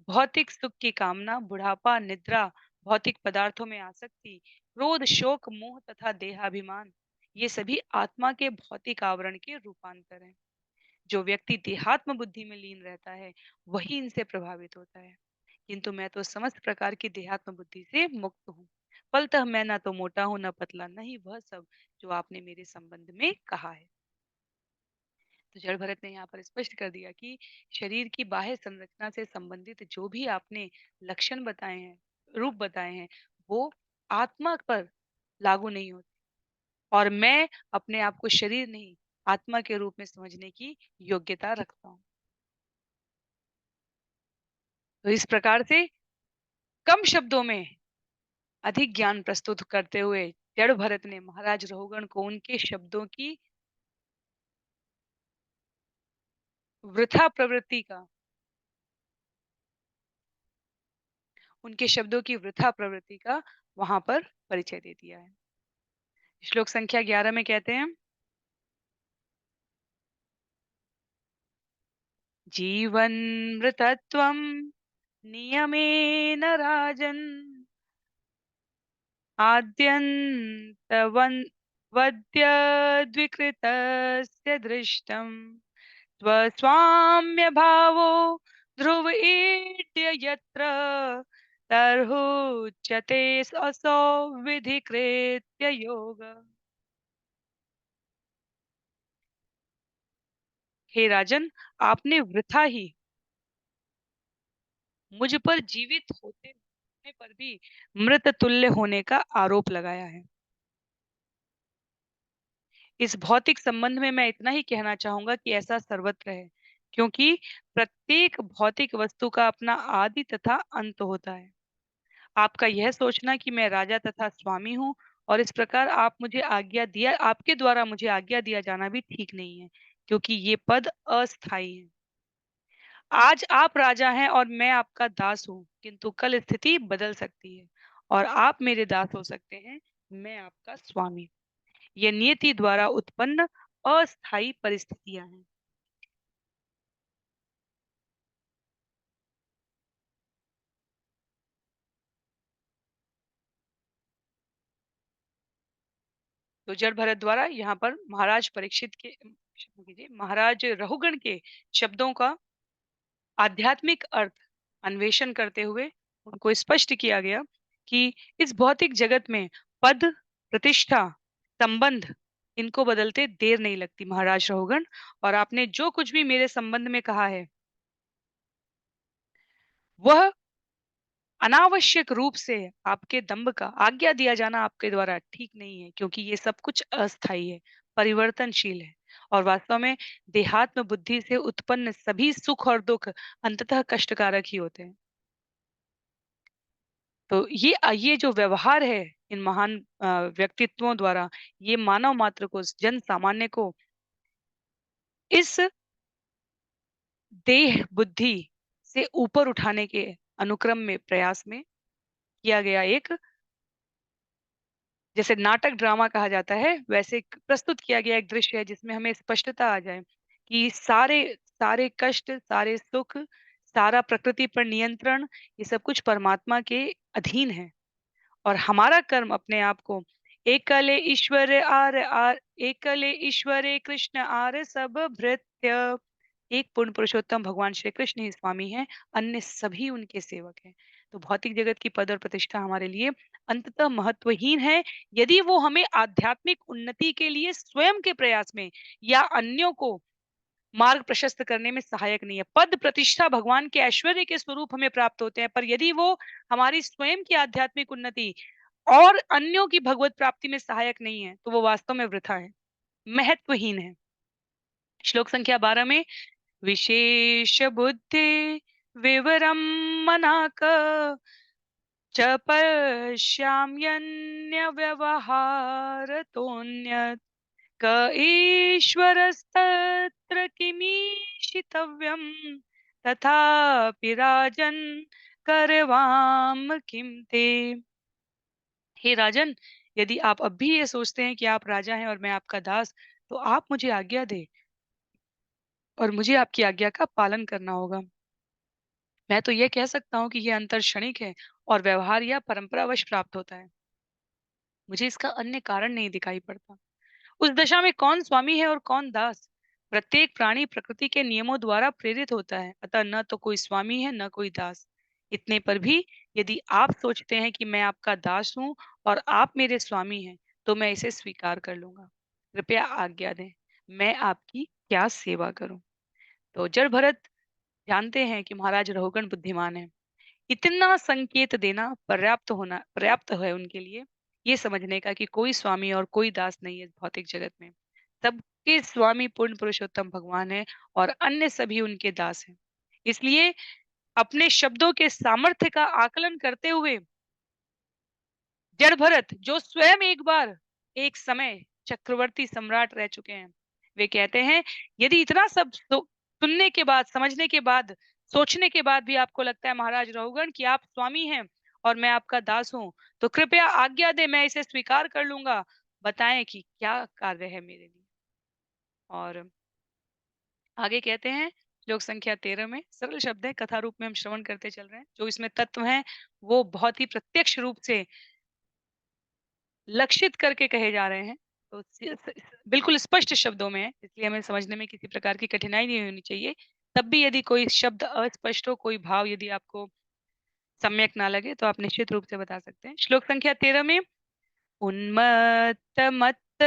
भौतिक सुख की कामना, बुढ़ापा, निद्रा, भौतिक पदार्थों में आसक्ति, क्रोध, शोक, मोह तथा देहाभिमान, ये सभी आत्मा के भौतिक आवरण के रूपांतर हैं। जो व्यक्ति देहात्म बुद्धि में लीन रहता है वही इनसे प्रभावित होता है, किंतु मैं तो समस्त प्रकार की देहात्म बुद्धि से मुक्त हूँ। फलतः मैं ना तो मोटा हूँ न पतला, नहीं वह सब जो आपने मेरे संबंध में कहा है। तो जड़ भरत ने यहाँ पर स्पष्ट कर दिया कि शरीर की बाह्य संरचना से संबंधित जो भी आपने लक्षण बताए हैं, रूप बताए हैं, वो आत्मा पर लागू नहीं होते, और मैं अपने आप को शरीर नहीं आत्मा के रूप में समझने की योग्यता रखता हूँ। तो इस प्रकार से कम शब्दों में अधिक ज्ञान प्रस्तुत करते हुए जड़ भरत ने महाराज रहुगण को उनके शब्दों की वृथा प्रवृत्ति का उनके शब्दों की वृथा प्रवृत्ति का वहां पर परिचय दे दिया है। श्लोक संख्या 11 में कहते हैं, जीवन मृतत्वम नियमेन राजन् आद्यन्तवन् वद्यद्विकृतस्य दृष्टम् स्वस्वाम्यभावो ध्रुव ईड्य यत्र तर्हुच्यते असौ विधिकृत्य योग। हे राजन, आपने वृथा ही मुझ पर जीवित होने पर भी मृत तुल्य होने का आरोप लगाया है। इस भौतिक संबंध में मैं इतना ही कहना चाहूंगा कि ऐसा सर्वत्र है, क्योंकि प्रत्येक भौतिक वस्तु का अपना आदि तथा अंत होता है। आपका यह सोचना कि मैं राजा तथा स्वामी हूँ और इस प्रकार आपके द्वारा मुझे आज्ञा दिया जाना भी ठीक नहीं है, क्योंकि ये पद अस्थाई है। आज आप राजा हैं और मैं आपका दास हूँ, किंतु कल स्थिति बदल सकती है और आप मेरे दास हो सकते हैं, मैं आपका स्वामी। ये नियति द्वारा उत्पन्न अस्थाई परिस्थितियां हैं। तो जड़ भरत द्वारा यहाँ पर महाराज परीक्षित के क्षमा कीजिए, महाराज रहुगण के शब्दों का आध्यात्मिक अर्थ अन्वेषण करते हुए उनको स्पष्ट किया गया कि इस भौतिक जगत में पद, प्रतिष्ठा, संबंध, इनको बदलते देर नहीं लगती महाराज रहुगण। और आपने जो कुछ भी मेरे संबंध में कहा है वह अनावश्यक रूप से आपके दंभ का आज्ञा दिया जाना आपके द्वारा ठीक नहीं है, क्योंकि ये सब कुछ अस्थाई है, परिवर्तनशील है, और वास्तव में देहात्म बुद्धि से उत्पन्न सभी सुख और दुख अंततः कष्टकारक ही होते हैं। तो ये जो व्यवहार है इन महान व्यक्तित्वों द्वारा, ये मानव मात्र को, जन सामान्य को इस देह बुद्धि से ऊपर उठाने के अनुक्रम में प्रयास में किया गया एक, जैसे नाटक ड्रामा कहा जाता है, वैसे एक प्रस्तुत किया गया एक दृश्य है जिसमें हमें स्पष्टता आ जाए कि सारे सारे कष्ट, सारे सुख, सारा प्रकृति पर नियंत्रण, ये सब कुछ परमात्मा के अधीन है। और हमारा कर्म अपने आप को एकले ईश्वरे आर एकले ईश्वरे कृष्ण आर सब भृत्य, एक पूर्ण पुरुषोत्तम भगवान श्री कृष्ण ही स्वामी हैं, अन्य सभी उनके सेवक हैं। तो भौतिक जगत की पद और प्रतिष्ठा हमारे लिए अंततः महत्वहीन है, यदि वो हमें आध्यात्मिक उन्नति के लिए स्वयं के प्रयास में या अन्यों को मार्ग प्रशस्त करने में सहायक नहीं है। पद प्रतिष्ठा भगवान के ऐश्वर्य के स्वरूप हमें प्राप्त होते हैं, पर यदि वो हमारी स्वयं की आध्यात्मिक उन्नति और अन्यों की भगवत प्राप्ति में सहायक नहीं है, तो वो वास्तव में वृथा है, महत्वहीन है। श्लोक संख्या 12 में, विशेष बुद्धि विवरं मनाक च पश्याम्यन्यव्यवहारतोऽन्यत् क ईश्वरस्तत्र किमीशितव्यं तथापि राजन् करवाम किं ते। हे राजन, यदि आप अब भी ये सोचते हैं कि आप राजा हैं और मैं आपका दास, तो आप मुझे आज्ञा दें और मुझे आपकी आज्ञा का पालन करना होगा। मैं तो ये कह सकता हूँ कि ये अंतर क्षणिक है और व्यवहार या परंपरावश प्राप्त होता है। मुझे इसका अन्य कारण नहीं दिखाई पड़ता। उस दशा में कौन स्वामी है और कौन दास? प्रत्येक प्राणी प्रकृति के नियमों द्वारा प्रेरित होता है, अतः न तो कोई स्वामी है न कोई दास। इतने पर भी यदि आप सोचते हैं कि मैं आपका दास हूँ और आप मेरे स्वामी हैं, तो मैं इसे स्वीकार कर लूंगा। कृपया आज्ञा दें, मैं आपकी क्या सेवा करूं? तो जड़ भरत जानते हैं कि महाराज रहुगण बुद्धिमान है। इतना संकेत देना पर्याप्त है उनके लिए, ये समझने का कि कोई स्वामी और कोई दास नहीं है इस भौतिक जगत में। सबके स्वामी पूर्ण पुरुषोत्तम भगवान है और अन्य सभी उनके दास हैं। इसलिए अपने शब्दों के सामर्थ्य का आकलन करते हुए जड़ भरत, जो स्वयं एक बार एक समय चक्रवर्ती सम्राट रह चुके हैं, वे कहते हैं, यदि इतना सब सुनने के बाद, समझने के बाद, सोचने के बाद भी आपको लगता है महाराज रहुगण कि आप स्वामी हैं और मैं आपका दास हूं, तो कृपया आज्ञा दे, मैं इसे स्वीकार कर लूंगा। बताएं कि क्या कार्य है मेरे लिए। और आगे कहते हैं, श्लोक संख्या 13 में सरल शब्द है, कथा रूप में हम श्रवण करते चल रहे हैं। जो इसमें तत्व हैं वो बहुत ही प्रत्यक्ष रूप से लक्षित करके कहे जा रहे हैं। तो बिल्कुल स्पष्ट शब्दों में है, इसलिए हमें समझने में किसी प्रकार की कठिनाई नहीं होनी चाहिए। तब भी यदि कोई शब्द अस्पष्ट हो, कोई भाव यदि आपको सम्यक ना लगे, तो आप निश्चित रूप से बता सकते हैं। श्लोक संख्या 13 में, उन्मत्त मत्त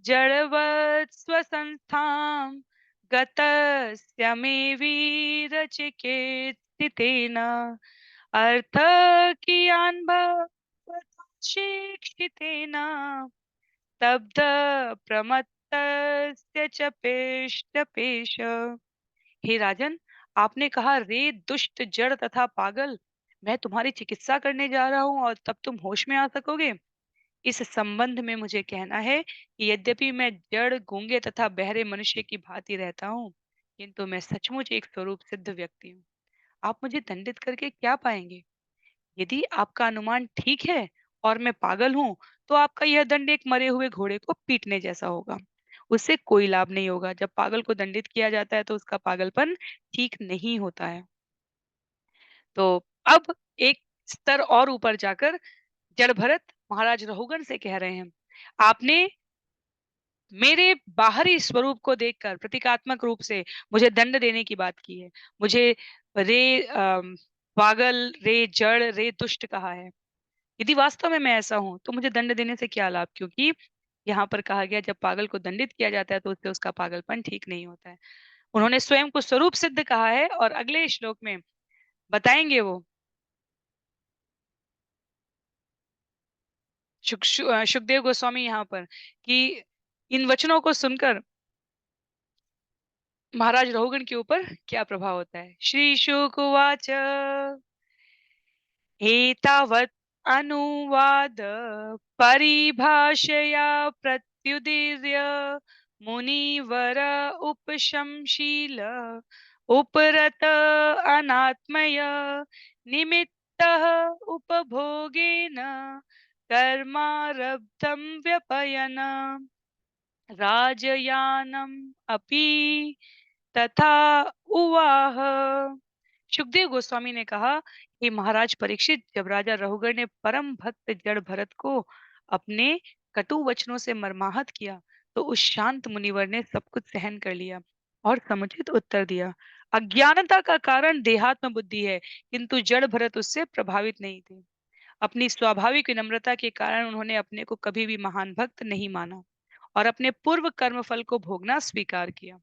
जड़वत् स्वसंस्थां गतस्य मे वीरचिकित्सितेन अर्थकियान् भवशिक्षितेन स्तब्ध प्रमत्तस्य च पेश। हे राजन, आपने कहा, रे दुष्ट जड़ तथा पागल, मैं तुम्हारी चिकित्सा करने जा रहा हूँ और तब तुम होश में आ सकोगे। इस संबंध में मुझे कहना है कि यद्यपि मैं जड़, गूंगे तथा बहरे मनुष्य की भांति रहता हूँ, किंतु मैं सचमुच एक स्वरूप सिद्ध व्यक्ति हूँ। आप मुझे दंडित करके क्या पाएंगे? यदि आपका अनुमान ठीक है और मैं पागल हूँ, तो आपका यह दंड एक मरे हुए घोड़े को पीटने जैसा होगा। उससे कोई लाभ नहीं होगा। जब पागल को दंडित किया जाता है तो उसका पागलपन ठीक नहीं होता है। तो अब एक स्तर और ऊपर जाकर जड़ भरत महाराज रहुगण से कह रहे हैं, आपने मेरे बाहरी स्वरूप को देखकर प्रतीकात्मक रूप से मुझे दंड देने की बात की है। मुझे रे पागल, रे जड़, रे दुष्ट कहा है। यदि वास्तव में मैं ऐसा हूं, तो मुझे दंड देने से क्या लाभ? क्योंकि यहाँ पर कहा गया, जब पागल को दंडित किया जाता है तो उससे उसका पागलपन ठीक नहीं होता है। उन्होंने स्वयं को स्वरूप सिद्ध कहा है और अगले श्लोक में बताएंगे वो सुखदेव गोस्वामी यहाँ पर, कि इन वचनों को सुनकर महाराज रहुगण के ऊपर क्या प्रभाव होता है। श्री शुक उवाच एतावत् अनुवाद परिभाषया प्रत्युदीर्य मुनिवर उपशमशील उपरत अनात्मय निमित्तः उपभोगेन कर्मारब्धं व्यपयन राजयानम अपि तथा उवाह। सुखदेव गोस्वामी ने कहा कि महाराज परीक्षित, जब राजा रहुगण ने परम भक्त जड़ भरत को अपने कटु वचनों से मर्माहत किया, तो उस शांत मुनिवर ने सब कुछ सहन कर लिया और समुचित उत्तर दिया। अज्ञानता का कारण देहात्म बुद्धि है, किंतु जड़ भरत उससे प्रभावित नहीं थे। अपनी स्वाभाविक विनम्रता के कारण उन्होंने अपने को कभी भी महान भक्त नहीं माना और अपने पूर्व कर्म फल को भोगना स्वीकार किया।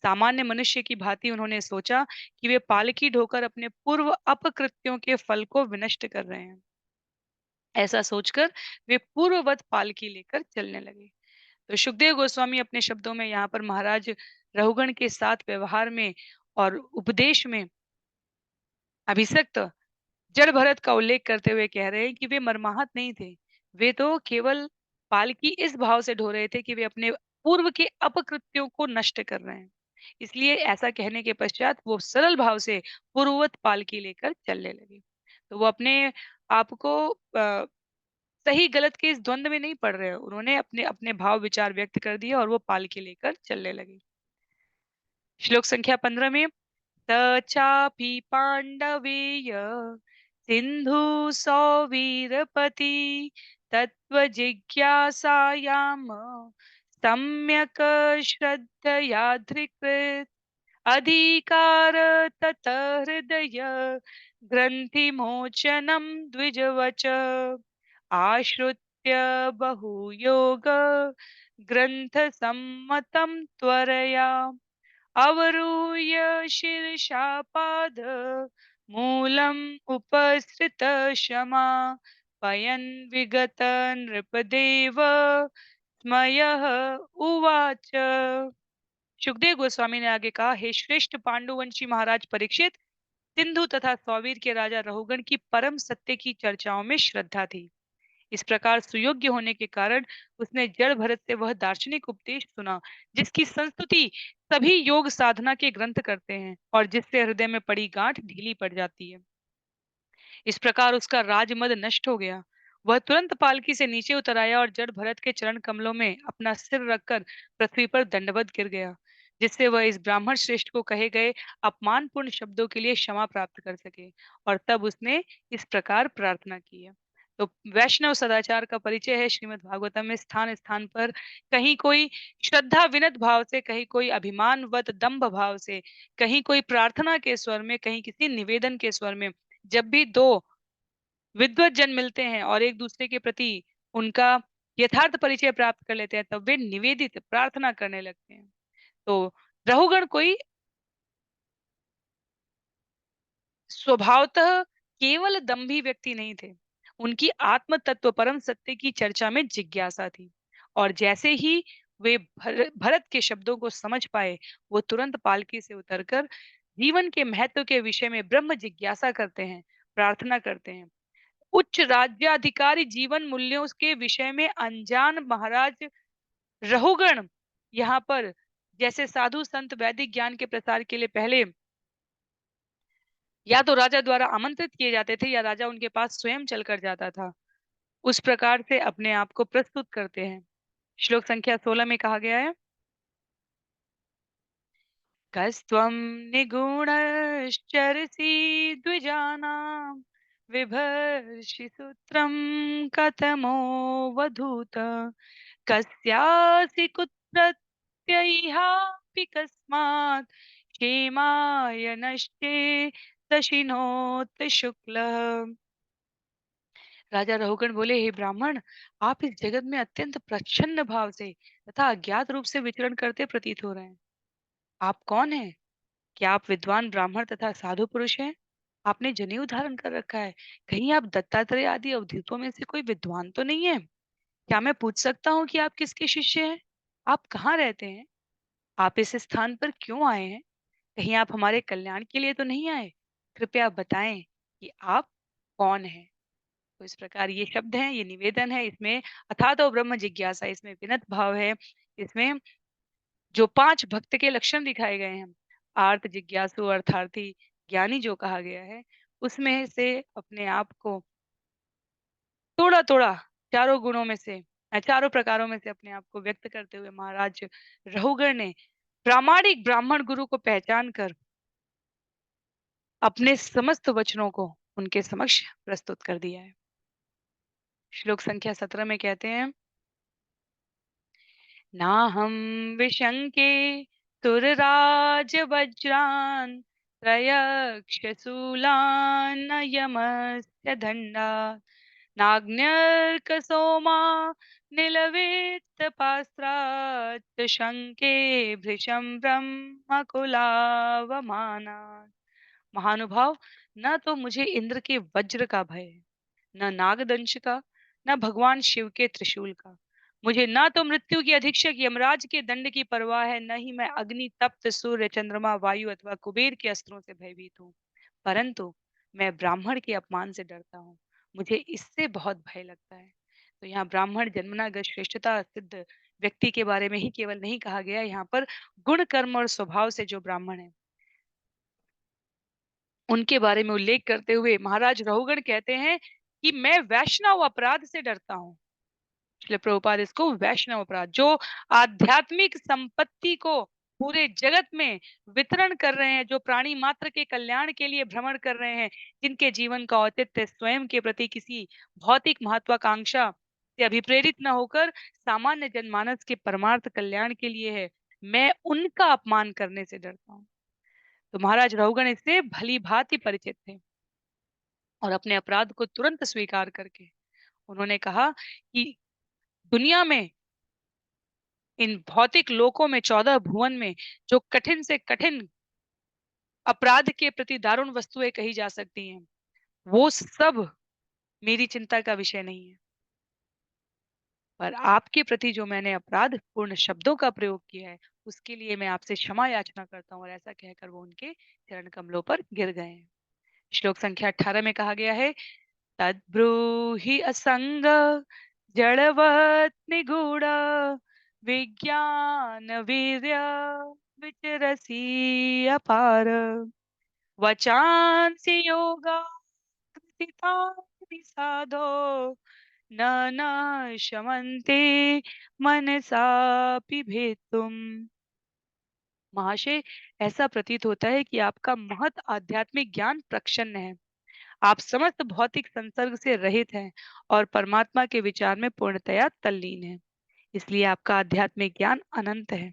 सामान्य मनुष्य की भांति उन्होंने सोचा कि वे पालकी ढोकर अपने पूर्व अपकृत्यों के फल को विनष्ट कर रहे हैं। ऐसा सोचकर वे पूर्ववत पालकी लेकर चलने लगे। तो सुखदेव गोस्वामी अपने शब्दों में यहाँ पर महाराज रहुगण के साथ व्यवहार में और उपदेश में अभिषिक्त जड़ भरत का उल्लेख करते हुए कह रहे हैं कि वे मर्माहत नहीं थे। वे तो केवल पालकी इस भाव से ढो रहे थे कि वे अपने पूर्व के अपकृत्यों को नष्ट कर रहे हैं। इसलिए ऐसा कहने के पश्चात वो सरल भाव से पूर्ववत पालकी लेकर चलने लगे। तो वो अपने आप को सही गलत के इस द्वंद में नहीं पड़ रहे हैं। उन्होंने अपने अपने भाव विचार व्यक्त कर दिए और वो पालकी लेकर चलने लगे। श्लोक संख्या 15 में स चापि पाण्डवेय सिन्धु सौवीरपति तत्त्वजिज्ञासायां सम्यक् श्रद्धया धृकृत् अधिकार ततः हृदय ग्रन्थिमोचनं द्विजवच आश्रित्य बहुयोग ग्रन्थसम्मतं त्वरया अवरुह्य शीर्षा पाद मूलम् उपसृत क्षमा पयन् विगत नृपदेव स्मयः उवाच। सुखदेव गोस्वामी ने आगे कहा, हे श्रेष्ठ पांडुवंशी महाराज परीक्षित, सिंधु तथा सौवीर के राजा रहुगण की परम सत्य की चर्चाओं में श्रद्धा थी। इस प्रकार सुयोग्य होने के कारण उसने जड़ भरत से वह दार्शनिक उपदेश सुना जिसकी संस्तुति सभी योग साधना के ग्रंथ करते हैं और जिससे हृदय में पड़ी गांठ ढीली पड़ जाती है। इस प्रकार उसका राजमद नष्ट हो गया। वह तुरंत पालकी से नीचे उतर आया और जड़ भरत के चरण कमलों में अपना सिर रखकर पृथ्वी पर दंडवत गिर गया, जिससे वह इस ब्राह्मण श्रेष्ठ को कहे गए अपमानपूर्ण शब्दों के लिए क्षमा प्राप्त कर सके। और तब उसने इस प्रकार प्रार्थना की है। तो वैष्णव सदाचार का परिचय है श्रीमद् भागवतम में स्थान स्थान पर, कहीं कोई श्रद्धा विनत भाव से, कहीं कोई अभिमानवत दंभ भाव से, कहीं कोई प्रार्थना के स्वर में, कहीं किसी निवेदन के स्वर में। जब भी दो विद्वत जन मिलते हैं और एक दूसरे के प्रति उनका यथार्थ परिचय प्राप्त कर लेते हैं, तब वे निवेदित प्रार्थना करने लगते हैं। तो रहुगण कोई स्वभावतः केवल दंभी व्यक्ति नहीं थे। उनकी आत्म तत्व परम सत्य की चर्चा में जिज्ञासा थी। और जैसे ही वे भरत के शब्दों को समझ पाए, वो तुरंत पालकी से उतरकर जीवन के महत्व के विषय में ब्रह्म जिज्ञासा करते हैं, प्रार्थना करते हैं। उच्च राज्याधिकारी जीवन मूल्यों के विषय में अनजान महाराज रहुगण यहाँ पर जैसे साधु संत वैदिक ज्ञान के प्रसार के लिए पहले या तो राजा द्वारा आमंत्रित किए जाते थे या राजा उनके पास स्वयं चलकर जाता था, उस प्रकार से अपने आप को प्रस्तुत करते हैं। श्लोक संख्या 16 में कहा गया है, कस्त्वं निगुणश्चरसि द्विजानां विभर्षि सूत्रं कथमोऽवधूत कस्यासि कुत्रत्यैहापि कस्मात् क्षेमाय नष्टे दशिनोत शुक्ल। राजा रहुगण बोले, हे ब्राह्मण, आप इस जगत में अत्यंत प्रच्छन्न भाव से तथा अज्ञात रूप से विचरण करते प्रतीत हो रहे हैं। आप कौन हैं? क्या आप विद्वान ब्राह्मण तथा साधु पुरुष हैं? आपने जनेऊ धारण कर रखा है। कहीं आप दत्तात्रेय आदि अवधूतों में से कोई विद्वान तो नहीं है? क्या मैं पूछ सकता हूँ कि आप किसके शिष्य हैं? आप कहाँ रहते हैं? आप इस स्थान पर क्यों आए हैं? कहीं आप हमारे कल्याण के लिए तो नहीं आए? कृपया बताएं कि आप कौन हैं? तो इस प्रकार ये शब्द हैं, ये निवेदन है, इसमें अथातो ब्रह्म जिज्ञासा, इसमें विनत भाव है, इसमें जो 5 भक्त के लक्षण दिखाए गए हैं, आर्त, जिज्ञासु, अर्थार्थी, ज्ञानी जो कहा गया है, उसमें से अपने आप को थोड़ा-थोड़ा चारों गुणों में से चारों प्रकारों में से अपने आप को व्यक्त करते हुए महाराज रहुगण ने प्रामाणिक ब्राह्मण गुरु को पहचान कर अपने समस्त वचनों को उनके समक्ष प्रस्तुत कर दिया है। श्लोक संख्या 17 में कहते हैं, नाहं विशङ्के तुरराजवज्रान् त्रयक्षशूलान् न यमस्य दण्डात् नाग्न्यर्कसोमा निलवेत्तपास्त्रात् शङ्के भृशं ब्रह्मकुलावमानात्। महानुभाव, न तो मुझे इंद्र के वज्र का भय है, न नागदंश का, न भगवान शिव के त्रिशूल का। मुझे ना तो मृत्यु के अधीक्षक यमराज के दंड की परवाह है, न ही मैं अग्नि, तप्त, सूर्य, चंद्रमा, वायु अथवा कुबेर के अस्त्रों से भयभीत हूँ। परंतु मैं ब्राह्मण के अपमान से डरता हूँ। मुझे इससे बहुत भय लगता है। तो यहाँ ब्राह्मण जन्मनागत श्रेष्ठता सिद्ध व्यक्ति के बारे में ही केवल नहीं कहा गया, यहाँ पर गुण, कर्म और स्वभाव से जो ब्राह्मण हैं, उनके बारे में उल्लेख करते हुए महाराज रहुगण कहते हैं कि मैं वैष्णव अपराध से डरता हूँ। श्रील प्रभुपाद इसको वैष्णव अपराध, जो आध्यात्मिक संपत्ति को पूरे जगत में वितरण कर रहे हैं, जो प्राणी मात्र के कल्याण के लिए भ्रमण कर रहे हैं, जिनके जीवन का औचित्य स्वयं के प्रति किसी भौतिक महत्वाकांक्षा से अभिप्रेरित न होकर सामान्य जनमानस के परमार्थ कल्याण के लिए है, मैं उनका अपमान करने से डरता हूँ। तो महाराज रहुगण इससे भली भांति परिचित थे और अपने अपराध को तुरंत स्वीकार करके उन्होंने कहा कि दुनिया में, इन भौतिक लोकों में, 14 भुवन में जो कठिन से कठिन अपराध के प्रति दारुण वस्तुएं कही जा सकती हैं, वो सब मेरी चिंता का विषय नहीं है। पर आपके प्रति जो मैंने अपराध पूर्ण शब्दों का प्रयोग किया है, उसके लिए मैं आपसे क्षमा याचना करता हूँ। और ऐसा कहकर वो उनके चरण कमलों पर गिर गए हैं। श्लोक संख्या 18 में कहा गया है, तद्ब्रूहि असंग जड़वत् निगूढ़ विज्ञान वीर्य विचरसी अपार वचांसि योगा कृतितानि साधो न न शमन्ते मनसापि भेतुम। महाशय, ऐसा प्रतीत होता है कि आपका महत आध्यात्मिक ज्ञान प्रक्षन्न है। आप समस्त भौतिक संसर्ग से रहित हैं और परमात्मा के विचार में पूर्णतया तल्लीन हैं। इसलिए आपका आध्यात्मिक ज्ञान अनंत है।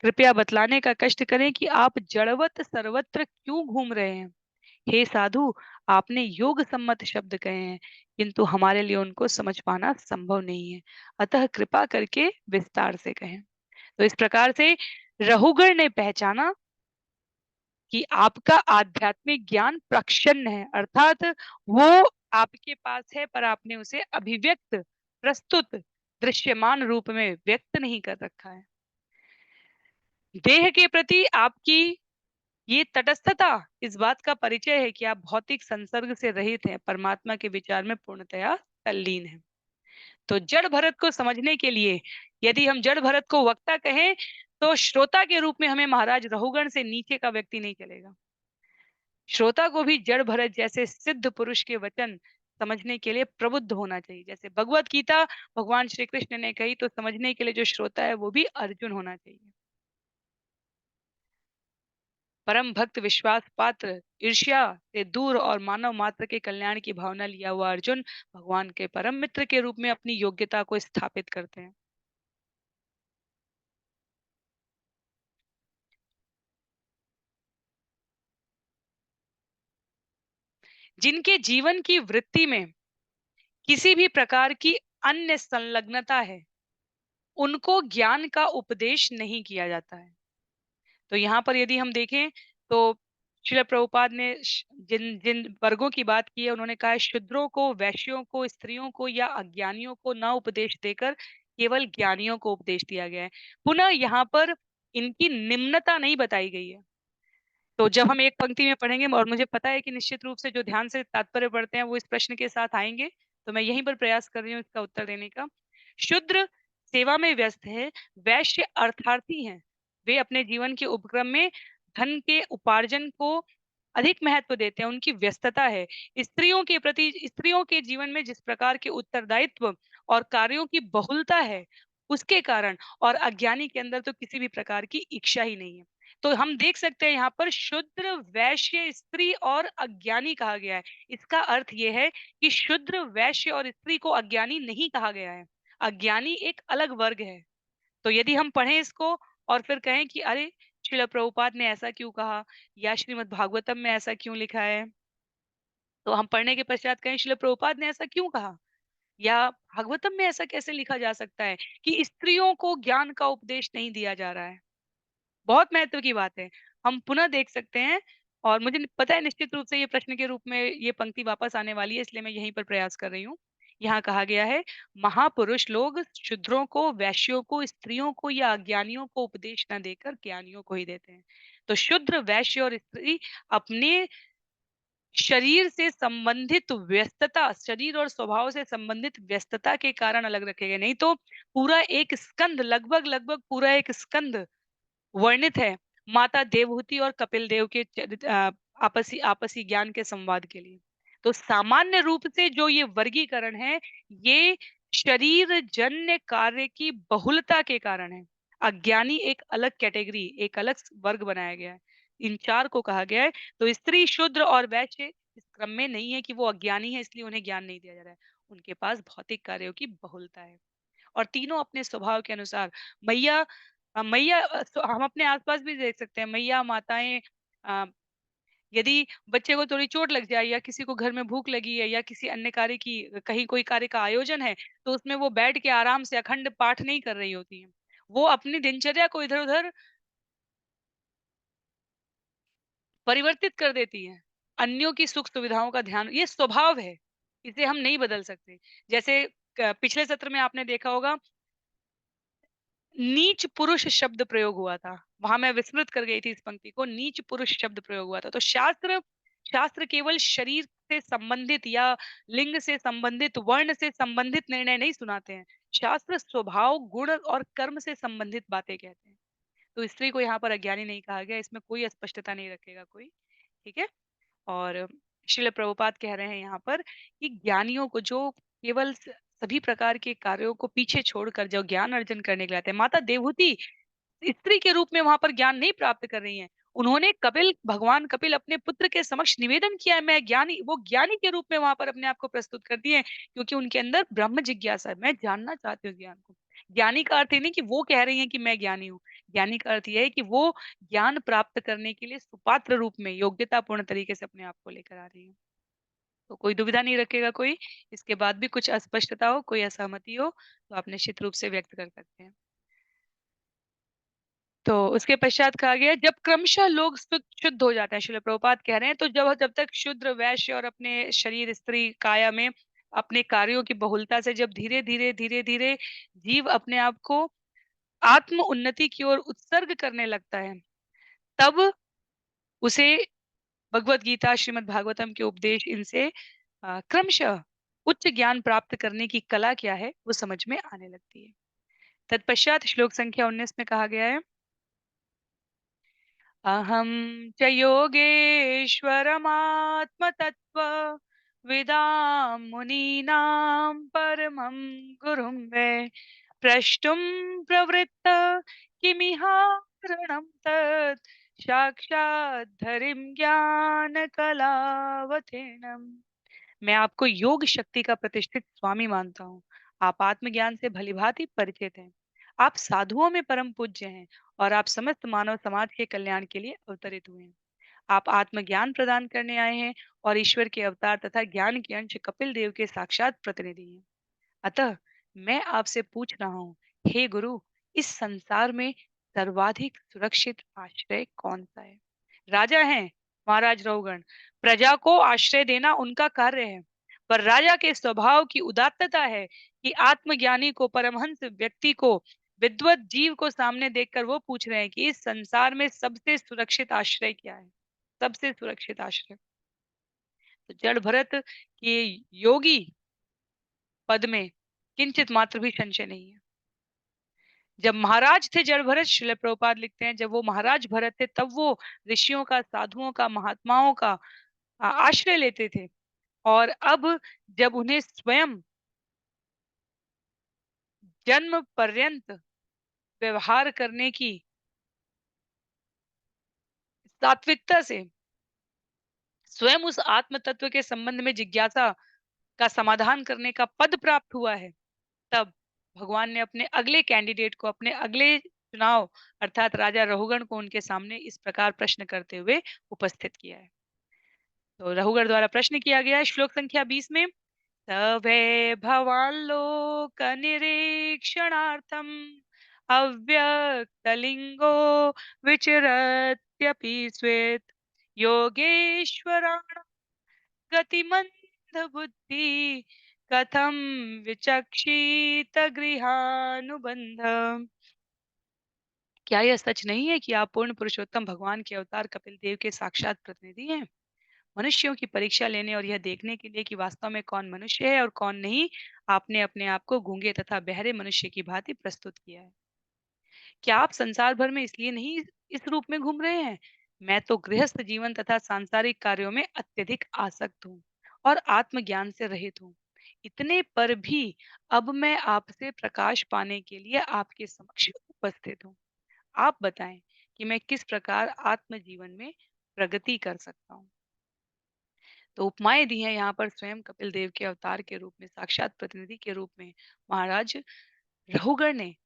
कृपया बतलाने का कष्ट करें कि आप जड़वत सर्वत्र क्यों घूम रहे हैं। हे साधु, आपने योग सम्मत शब्द कहे हैं, किंतु हमारे लिए उनको समझ पाना संभव नहीं है। अतः कृपा करके विस्तार से कहें। तो इस प्रकार से रहुगण ने पहचाना कि आपका आध्यात्मिक ज्ञान प्रक्षन्न है, अर्थात वो आपके पास है, पर आपने उसे अभिव्यक्त, प्रस्तुत, दृश्यमान रूप में व्यक्त नहीं कर रखा है। देह के प्रति आपकी ये तटस्थता इस बात का परिचय है कि आप भौतिक संसर्ग से रहित हैं, परमात्मा के विचार में पूर्णतया तल्लीन हैं। तो जड़ भरत को समझने के लिए, यदि हम जड़ भरत को वक्ता कहें, तो श्रोता के रूप में हमें महाराज रहुगण से नीचे का व्यक्ति नहीं चलेगा। श्रोता को भी जड़ भरत जैसे सिद्ध पुरुष के वचन समझने के लिए प्रबुद्ध होना चाहिए। जैसे भगवत गीता भगवान श्री कृष्ण ने कही, तो समझने के लिए जो श्रोता है वो भी अर्जुन होना चाहिए। परम भक्त, विश्वास पात्र, ईर्ष्या से दूर और मानव मात्र के कल्याण की भावना लिया हुआ अर्जुन भगवान के परम मित्र के रूप में अपनी योग्यता को स्थापित करते हैं। जिनके जीवन की वृत्ति में किसी भी प्रकार की अन्य संलग्नता है, उनको ज्ञान का उपदेश नहीं किया जाता है। तो यहाँ पर यदि हम देखें, तो श्रील प्रभुपाद ने जिन जिन वर्गों की बात की है, उन्होंने कहा है शूद्रों को, वैश्यों को, स्त्रियों को या अज्ञानियों को न उपदेश देकर केवल ज्ञानियों को उपदेश दिया गया है। पुनः यहाँ पर इनकी निम्नता नहीं बताई गई है। तो जब हम एक पंक्ति में पढ़ेंगे, और मुझे पता है कि निश्चित रूप से जो ध्यान से तात्पर्य पढ़ते हैं वो इस प्रश्न के साथ आएंगे, तो मैं यहीं पर प्रयास कर रही हूँ इसका उत्तर देने का। शूद्र सेवा में व्यस्त है, वैश्य अर्थार्थी हैं। वे अपने जीवन के उपक्रम में धन के उपार्जन को अधिक महत्व देते हैं, उनकी व्यस्तता है। स्त्रियों के प्रति, स्त्रियों के जीवन में जिस प्रकार के उत्तरदायित्व और कार्यों की बहुलता है, उसके कारण, और अज्ञानी के अंदर तो किसी भी प्रकार की इच्छा ही नहीं है। तो हम देख सकते हैं यहाँ पर शूद्र, वैश्य, स्त्री और अज्ञानी कहा गया है। इसका अर्थ यह है कि शूद्र, वैश्य और स्त्री को अज्ञानी नहीं कहा गया है। अज्ञानी एक अलग वर्ग है। तो यदि हम पढ़ें इसको और फिर कहें कि अरे, श्रील प्रभुपाद ने ऐसा क्यों कहा, या श्रीमद् भागवतम में ऐसा क्यों लिखा है, तो हम पढ़ने के पश्चात कहें श्रील प्रभुपाद ने ऐसा क्यों कहा, या भागवतम में ऐसा कैसे लिखा जा सकता है कि स्त्रियों को ज्ञान का उपदेश नहीं दिया जा रहा है। बहुत महत्व की बात है। हम पुनः देख सकते हैं, और मुझे पता है निश्चित रूप से ये प्रश्न के रूप में ये पंक्ति वापस आने वाली है, इसलिए मैं यहीं पर प्रयास कर रही हूँ। यहाँ कहा गया है, महापुरुष लोग शूद्रों को, वैश्यों को, स्त्रियों को या अज्ञानियों को उपदेश न देकर ज्ञानियों को ही देते हैं। तो शूद्र, वैश्य और स्त्री अपने शरीर से संबंधित व्यस्तता, शरीर और स्वभाव से संबंधित व्यस्तता के कारण अलग रखे गए, नहीं तो पूरा एक स्कंद, लगभग पूरा एक स्कंद वर्णित है माता देवहूति और कपिल देव के आपसी आपसी ज्ञान के संवाद के लिए। तो सामान्य रूप से जो ये वर्गीकरण है, ये शरीर जन्य कार्य की बहुलता के कारण है। अज्ञानी एक अलग कैटेगरी, एक अलग वर्ग बनाया गया है। इन 4 को कहा गया है। तो स्त्री, शूद्र और वैश्य इस क्रम में नहीं है कि वो अज्ञानी है इसलिए उन्हें ज्ञान नहीं दिया जा रहा है। उनके पास भौतिक कार्यों की बहुलता है। और तीनों अपने स्वभाव के अनुसार मैया हम अपने आस-पास भी देख सकते हैं, मैया, माताएँ अ, यदि बच्चे को थोड़ी चोट लग जाए या किसी को घर में भूख लगी है या किसी अन्य कार्य की कहीं कोई कार्य का आयोजन है, तो उसमें वो बैठ के आराम से अखंड पाठ नहीं कर रही होती हैं। वो अपनी दिनचर्या को इधर-उधर परिवर्तित कर देती हैं। अन्यों की सुख-सुविधाओं का ध्यान, ये स्वभाव है, इसे हम नहीं बदल सकते। जैसे पिछले सत्र में आपने देखा होगा, नीच पुरुष शब्द प्रयोग हुआ था। वहाँ मैं विस्मृत कर गई थी इस पंक्ति को, नीच पुरुष शब्द प्रयोग हुआ था। तो शास्त्र शास्त्र केवल शरीर से संबंधित या लिंग से संबंधित, वर्ण से संबंधित निर्णय नहीं सुनाते हैं। शास्त्र स्वभाव, गुण और कर्म से संबंधित बातें कहते हैं। तो स्त्री को यहाँ पर अज्ञानी नहीं कहा गया, इसमें कोई अस्पष्टता नहीं रखेगा कोई, ठीक है? और श्रील प्रभुपाद कह रहे हैं यहाँ पर कि ज्ञानियों को जो केवल सभी प्रकार के कार्यों को पीछे छोड़कर जो ज्ञान अर्जन करने के लिए आते हैं, माता देवहूति स्त्री के रूप में वहां पर ज्ञान नहीं प्राप्त कर रही हैं। उन्होंने भगवान कपिल अपने पुत्र के समक्ष निवेदन किया है, मैं ज्ञानी, वो ज्ञानी के रूप में वहां पर अपने आप को प्रस्तुत कर दिए हैं, क्योंकि उनके अंदर ब्रह्म जिज्ञासा है, मैं जानना चाहती हूँ ज्ञान को। ज्ञानी का अर्थ ये नहीं कि वो कह रही हैं कि मैं ज्ञानी हूँ। ज्ञानी का अर्थ यह है कि वो ज्ञान प्राप्त करने के लिए सुपात्र रूप में योग्यतापूर्ण तरीके से अपने आप को लेकर आ रही है। तो कोई दुविधा नहीं रखेगा कोई, इसके बाद भी कुछ अस्पष्टता हो, कोई असहमति हो, तो आप निश्चित रूप से व्यक्त कर सकते हैं। तो उसके पश्चात कहा गया, जब क्रमशः लोग शुद्ध हो जाते हैं, श्रील प्रभुपाद कह रहे हैं, तो जब जब तक शूद्र, वैश्य और अपने शरीर, स्त्री काया में अपने कार्यों की बहुलता से जब धीरे-धीरे जीव अपने आप को आत्म उन्नति की ओर उत्सर्ग करने लगता है, तब उसे भगवत गीता, श्रीमद् भागवतम के उपदेश इनसे क्रमशः उच्च ज्ञान प्राप्त करने की कला क्या है, वो समझ में आने लगती है। तत्पश्चात श्लोक संख्या 19 में कहा गया है, अहं च योगेश्वरमात्मतत्त्वविदां मुनीनां परमं गुरुं वै प्रष्टुं प्रवृत्त किमिहारणं तत् साक्षाद्धरिं ज्ञानकलावतीर्णम्। मैं आपको योग शक्ति का प्रतिष्ठित स्वामी मानता हूँ। आप आत्मज्ञान से भलीभांति परिचित हैं। आप साधुओं में परम पूज्य हैं और आप समस्त मानव समाज के कल्याण के लिए अवतरित हुए हैं। आप आत्मज्ञान प्रदान करने आए हैं और ईश्वर के अवतार तथा ज्ञान के अंश कपिल देव के साक्षात प्रतिनिधि हैं। अतः मैं आपसे पूछ रहा हूँ, हे गुरु, इस संसार में सर्वाधिक सुरक्षित आश्रय कौन सा है? राजा हैं महाराज रहुगण, प्रजा को आश्रय देना उनका कार्य है, पर राजा के स्वभाव की उदात्तता है कि आत्मज्ञानी को, परमहंस व्यक्ति को, विद्वत जीव को सामने देखकर वो पूछ रहे हैं कि इस संसार में सबसे सुरक्षित आश्रय क्या है? सबसे सुरक्षित आश्रय। तो जड़ भरत के योगी पद में किंचित मात्र भी संशय नहीं है। जब महाराज थे जड़ भरत, श्रील प्रभुपाद लिखते हैं, जब वो महाराज भरत थे तब वो ऋषियों का, साधुओं का, महात्माओं का आश्रय लेते थे। और अब जब उन्हें स्वयं जन्म पर्यंत व्यवहार करने की सात्विकता से स्वयं उस आत्म तत्व के संबंध में जिज्ञासा का समाधान करने का पद प्राप्त हुआ है, तब भगवान ने अपने अगले कैंडिडेट को, अपने अगले चुनाव अर्थात राजा रहुगण को उनके सामने इस प्रकार प्रश्न करते हुए उपस्थित किया है। तो रहुगण द्वारा प्रश्न किया गया है श्लोक संख्या 20 में, तवे भवान् लोक निरीक्षणार्थम अव्यक्तलिंगो विचरत्यपि स्वेत् योगेश्वराणां गतिमंद बुद्धि कथम विचक्षित गृहानुबंध। क्या यह सच नहीं है कि आप पूर्ण पुरुषोत्तम भगवान के अवतार कपिल देव के साक्षात प्रतिनिधि हैं? मनुष्यों की परीक्षा लेने और यह देखने के लिए कि वास्तव में कौन मनुष्य है और कौन नहीं, आपने अपने आप को गूंगे तथा बहरे मनुष्य की भांति प्रस्तुत किया है। क्या आप संसार भर में इसलिए नहीं इस रूप में घूम रहे हैं? मैं तो गृहस्थ जीवन तथा सांसारिक कार्यों में अत्यधिक आसक्त हूँ और आत्मज्ञान से रहित हूँ। इतने पर भी अब मैं आपसे प्रकाश पाने के लिए आपके समक्ष उपस्थित हूँ। आप बताएं कि मैं किस प्रकार आत्म जीवन में प्रगति कर सकता हूँ। तो उपमाएं दी हैं यहाँ पर स्वयं कपिल देव के अवतार के रूप में, साक्षात प्रतिनिधि के रूप में महाराज रहुगण ने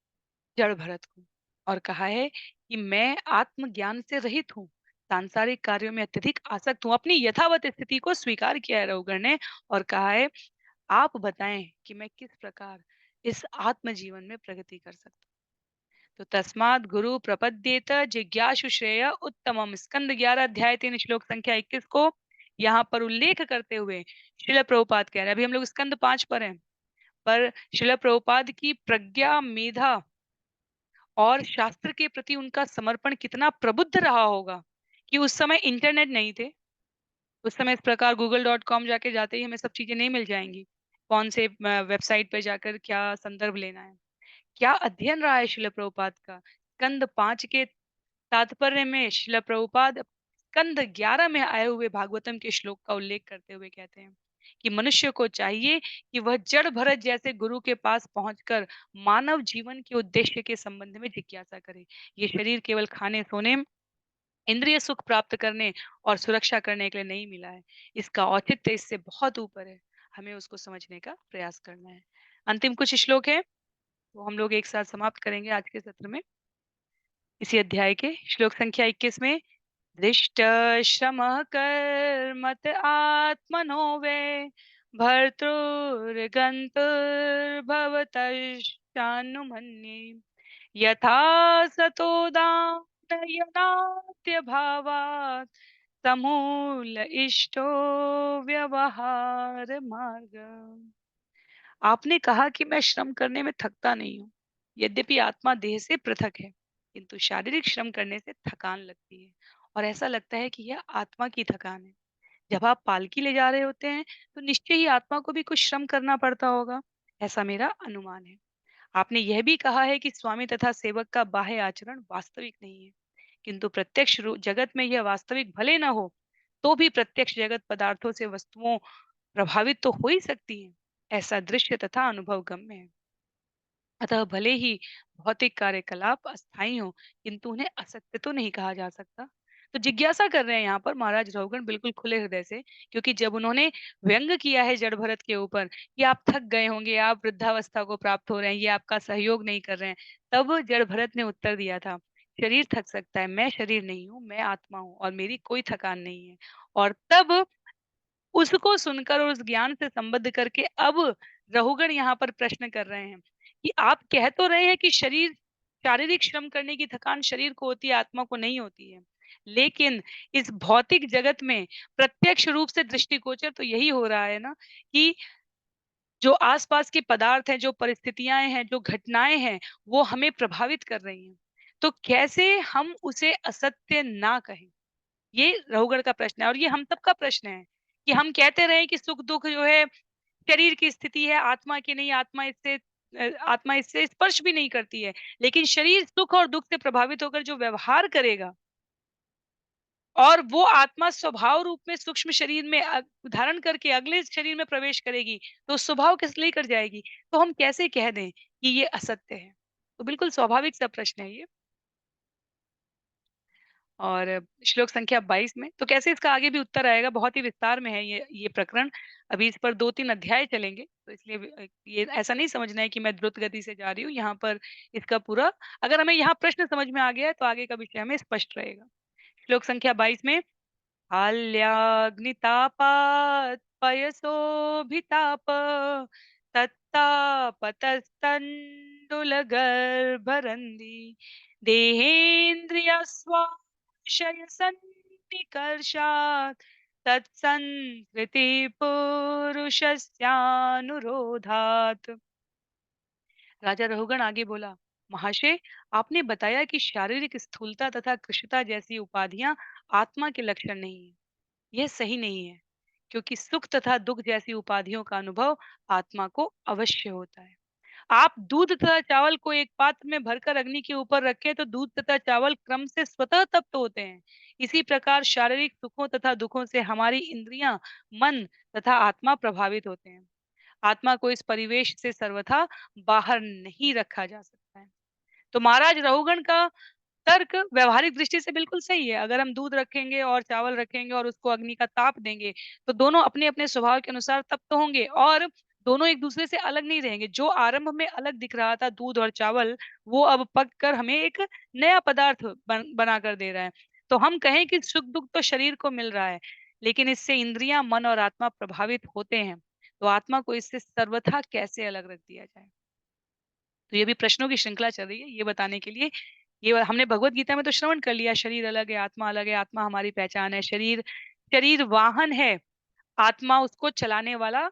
जड़ भरत को, और कहा है कि मैं आत्मज्ञान से रहित हूँ, सांसारिक कार्यों में अत्यधिक आसक्त हूँ। अपनी यथावत स्थिति को स्वीकार किया है रहुगण ने और कहा है, आप बताएं कि मैं किस प्रकार इस आत्म जीवन में प्रगति कर सकता हूँ। तो तस्मात् गुरु प्रपद्येत जिज्ञासु श्रेय उत्तमम, स्कंद 11 अध्याय 3 श्लोक संख्या 21 को यहाँ पर उल्लेख करते हुए शिला प्रभुपाद कह रहे हैं। अभी हम लोग स्कंद 5 पर हैं, पर शिला प्रभुपाद की प्रज्ञा, मेधा और शास्त्र के प्रति उनका समर्पण कितना प्रबुद्ध रहा होगा कि उस समय इंटरनेट नहीं थे। उस समय इस प्रकार google.com जाके जाते ही हमें सब चीजें नहीं मिल जाएंगी। कौन से वेबसाइट पे जाकर क्या संदर्भ लेना है। क्या अध्ययन रहा है शिला प्रभुपाद का। स्कंद 5 के तात्पर्य में शिला प्रभुपाद स्कंद 11 में आए हुए भागवतम के श्लोक का उल्लेख करते हुए कहते हैं कि मनुष्य को चाहिए कि वह जड़ भरत जैसे गुरु के पास पहुंचकर मानव जीवन के उद्देश्य के संबंध में जिज्ञासा करे। ये शरीर केवल खाने सोने, इंद्रिय सुख प्राप्त करने और सुरक्षा करने के लिए नहीं मिला है। इसका औचित्य इससे बहुत ऊपर है। हमें उसको समझने का प्रयास करना है। अंतिम कुछ श्लोक है, तो हम लोग एक साथ समाप्त करेंगे आज के सत्र में। इसी अध्याय के श्लोक संख्या 21 में, दृष्ट श्रम कर्मत आत्मनो वे भर्तृर्गन्तुर्भवतश्चानुमन्ये यथा सतो दानयनाद्य भावात् समूल इष्टो व्यवहार मार्ग। आपने कहा कि मैं श्रम करने में थकता नहीं हूँ। यद्यपि आत्मा देह से पृथक है, किंतु शारीरिक श्रम करने से थकान लगती है और ऐसा लगता है कि यह आत्मा की थकान है। जब आप पालकी ले जा रहे होते हैं, तो निश्चय ही आत्मा को भी कुछ श्रम करना पड़ता होगा। ऐसा मेरा अनुमान है। आपने यह भी कहा है कि स्वामी तथा सेवक का बाह्य आचरण वास्तविक नहीं है, किंतु प्रत्यक्ष जगत में यह वास्तविक भले न हो, तो भी प्रत्यक्ष जगत पदार्थों से वस्तुओं प्रभावित तो हो ही सकती है। ऐसा दृश्य तथा अनुभव गम्य है। अतः भले ही भौतिक कार्यकलाप अस्थायी हो, किंतु उन्हें असत्य तो नहीं कहा जा सकता। तो जिज्ञासा कर रहे हैं यहाँ पर महाराज रहुगण बिल्कुल खुले हृदय से, क्योंकि जब उन्होंने व्यंग किया है जड़ भरत के ऊपर कि आप थक गए होंगे, आप वृद्धावस्था को प्राप्त हो रहे हैं, ये आपका सहयोग नहीं कर रहे हैं, तब जड़ भरत ने उत्तर दिया था, शरीर थक सकता है, मैं शरीर नहीं हूँ, मैं आत्मा हूँ और मेरी कोई थकान नहीं है। और तब उसको सुनकर और उस ज्ञान से संबद्ध करके अब रहुगण यहाँ पर प्रश्न कर रहे हैं कि आप कह तो रहे हैं कि शरीर, शारीरिक श्रम करने की थकान शरीर को होती है, आत्मा को नहीं होती है। लेकिन इस भौतिक जगत में प्रत्यक्ष रूप से दृष्टिगोचर तो यही हो रहा है ना कि जो आसपास के पदार्थ हैं, जो परिस्थितियां हैं, जो घटनाएं हैं, वो हमें प्रभावित कर रही हैं। तो कैसे हम उसे असत्य ना कहें? ये रहुगढ़ का प्रश्न है और ये हम सबका प्रश्न है कि हम कहते रहे कि सुख-दुःख जो है शरीर की स्थिति है, आत्मा की नहीं, आत्मा इससे स्पर्श भी नहीं करती है। लेकिन शरीर सुख और दुःख से प्रभावित होकर जो व्यवहार करेगा और वो आत्मा स्वभाव रूप में सूक्ष्म शरीर में धारण करके अगले शरीर में प्रवेश करेगी, तो स्वभाव किस लेकर जाएगी? तो हम कैसे कह दें कि ये असत्य है? तो बिल्कुल स्वाभाविक सा प्रश्न है ये। और श्लोक संख्या 22 में तो कैसे इसका आगे भी उत्तर आएगा, बहुत ही विस्तार में है ये प्रकरण। अभी इस पर 2-3 अध्याय चलेंगे, तो इसलिए ये ऐसा नहीं समझना है कि मैं द्रुत गति से जा रही हूँ। यहाँ पर इसका पूरा, अगर हमें यहाँ प्रश्न समझ में आ गया है, तो आगे का विषय हमें स्पष्ट रहेगा। श्लोक संख्या 22 में, हाल्याग्नितापात् पयसोभिताप तत्तापतस्तण्डुलगर्भरन्ध्री देहेन्द्रियस्वाशयसन्निकर्षात् तत्संस्कृतिपुरुषस्यानुरोधात्। राजा रहुगण आगे बोला, महाशय, आपने बताया कि शारीरिक स्थूलता तथा कृशता जैसी उपाधियां आत्मा के लक्षण नहीं है। यह सही नहीं है, क्योंकि सुख तथा दुख जैसी उपाधियों का अनुभव आत्मा को अवश्य होता है। आप दूध तथा चावल को एक पात्र में भरकर अग्नि के ऊपर रखें तो दूध तथा चावल क्रम से स्वतः तप्त होते हैं। इसी प्रकार शारीरिक सुखों तथा दुखों से हमारी इंद्रियां, मन तथा आत्मा प्रभावित होते हैं। आत्मा को इस परिवेश से सर्वथा बाहर नहीं रखा जा सकता है। तो महाराज रहुगण का तर्क व्यावहारिक दृष्टि से बिल्कुल सही है। अगर हम दूध रखेंगे और चावल रखेंगे और उसको अग्नि का ताप देंगे, तो दोनों अपने-अपने स्वभाव के अनुसार तप्त होंगे और दोनों एक-दूसरे से अलग नहीं रहेंगे। जो आरंभ में अलग दिख रहा था दूध और चावल, वो अब पककर हमें एक नया पदार्थ बना कर दे रहा है। तो हम कहें कि सुख-दुःख तो शरीर को मिल रहा है, लेकिन इससे इंद्रियाँ, मन और आत्मा प्रभावित होते हैं। तो आत्मा को इससे सर्वथा कैसे अलग रख दिया जाए? तो ये भी प्रश्नों की श्रृंखला चल रही है, ये बताने के लिए ये हमने भगवत गीता में तो श्रवण कर लिया, शरीर अलग है, आत्मा हमारी पहचान है, शरीर शरीर वाहन है, आत्मा उसको चलाने वाला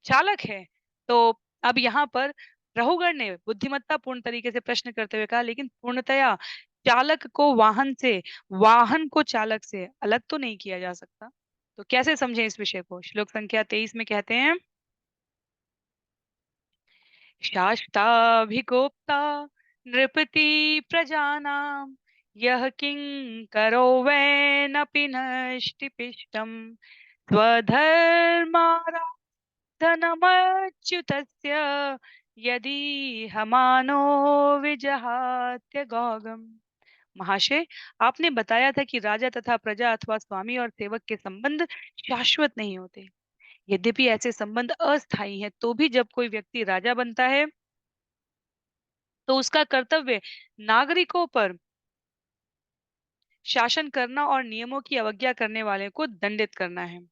चालक है। तो अब यहाँ पर रहुगण ने बुद्धिमत्तापूर्ण तरीके से प्रश्न करते हुए कहा, लेकिन पूर्णतया चालक को वाहन से, वाहन को चालक से अलग तो नहीं किया जा सकता। तो कैसे समझें इस विषय को? श्लोक संख्या 23 में कहते हैं, शास्ताभिगोप्ता नृपति प्रजानां यः किंकरो वैनपि नष्टिपिष्टम् स्वधर्माराधनमच्युतस्य यदि हमानो विजहात्य गौगम। महाशय, आपने बताया था कि राजा तथा प्रजा अथवा स्वामी और सेवक के संबंध शाश्वत नहीं होते। यद्यपि ऐसे संबंध अस्थायी हैं, तो भी जब कोई व्यक्ति राजा बनता है तो उसका कर्तव्य नागरिकों पर शासन करना और नियमों की अवज्ञा करने वाले को दंडित करना है।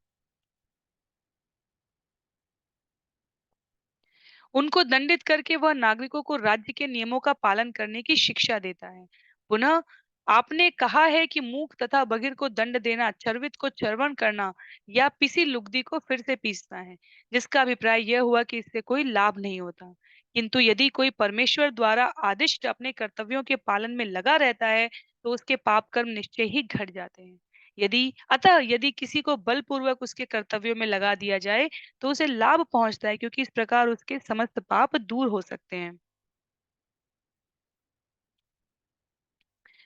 उनको दंडित करके वह नागरिकों को राज्य के नियमों का पालन करने की शिक्षा देता है। पुनः आपने कहा है कि मूक तथा बधिर को दंड देना, चर्वित को चर्वण करना या पिसी लुगदी को फिर से पीसना है, जिसका अभिप्राय यह हुआ कि इससे कोई लाभ नहीं होता। किंतु यदि कोई परमेश्वर द्वारा आदिष्ट अपने कर्तव्यों के पालन में लगा रहता है, तो उसके पाप कर्म निश्चय ही घट जाते हैं। यदि किसी को बलपूर्वक उसके कर्तव्यों में लगा दिया जाए, तो उसे लाभ पहुँचता है, क्योंकि इस प्रकार उसके समस्त पाप दूर हो सकते हैं।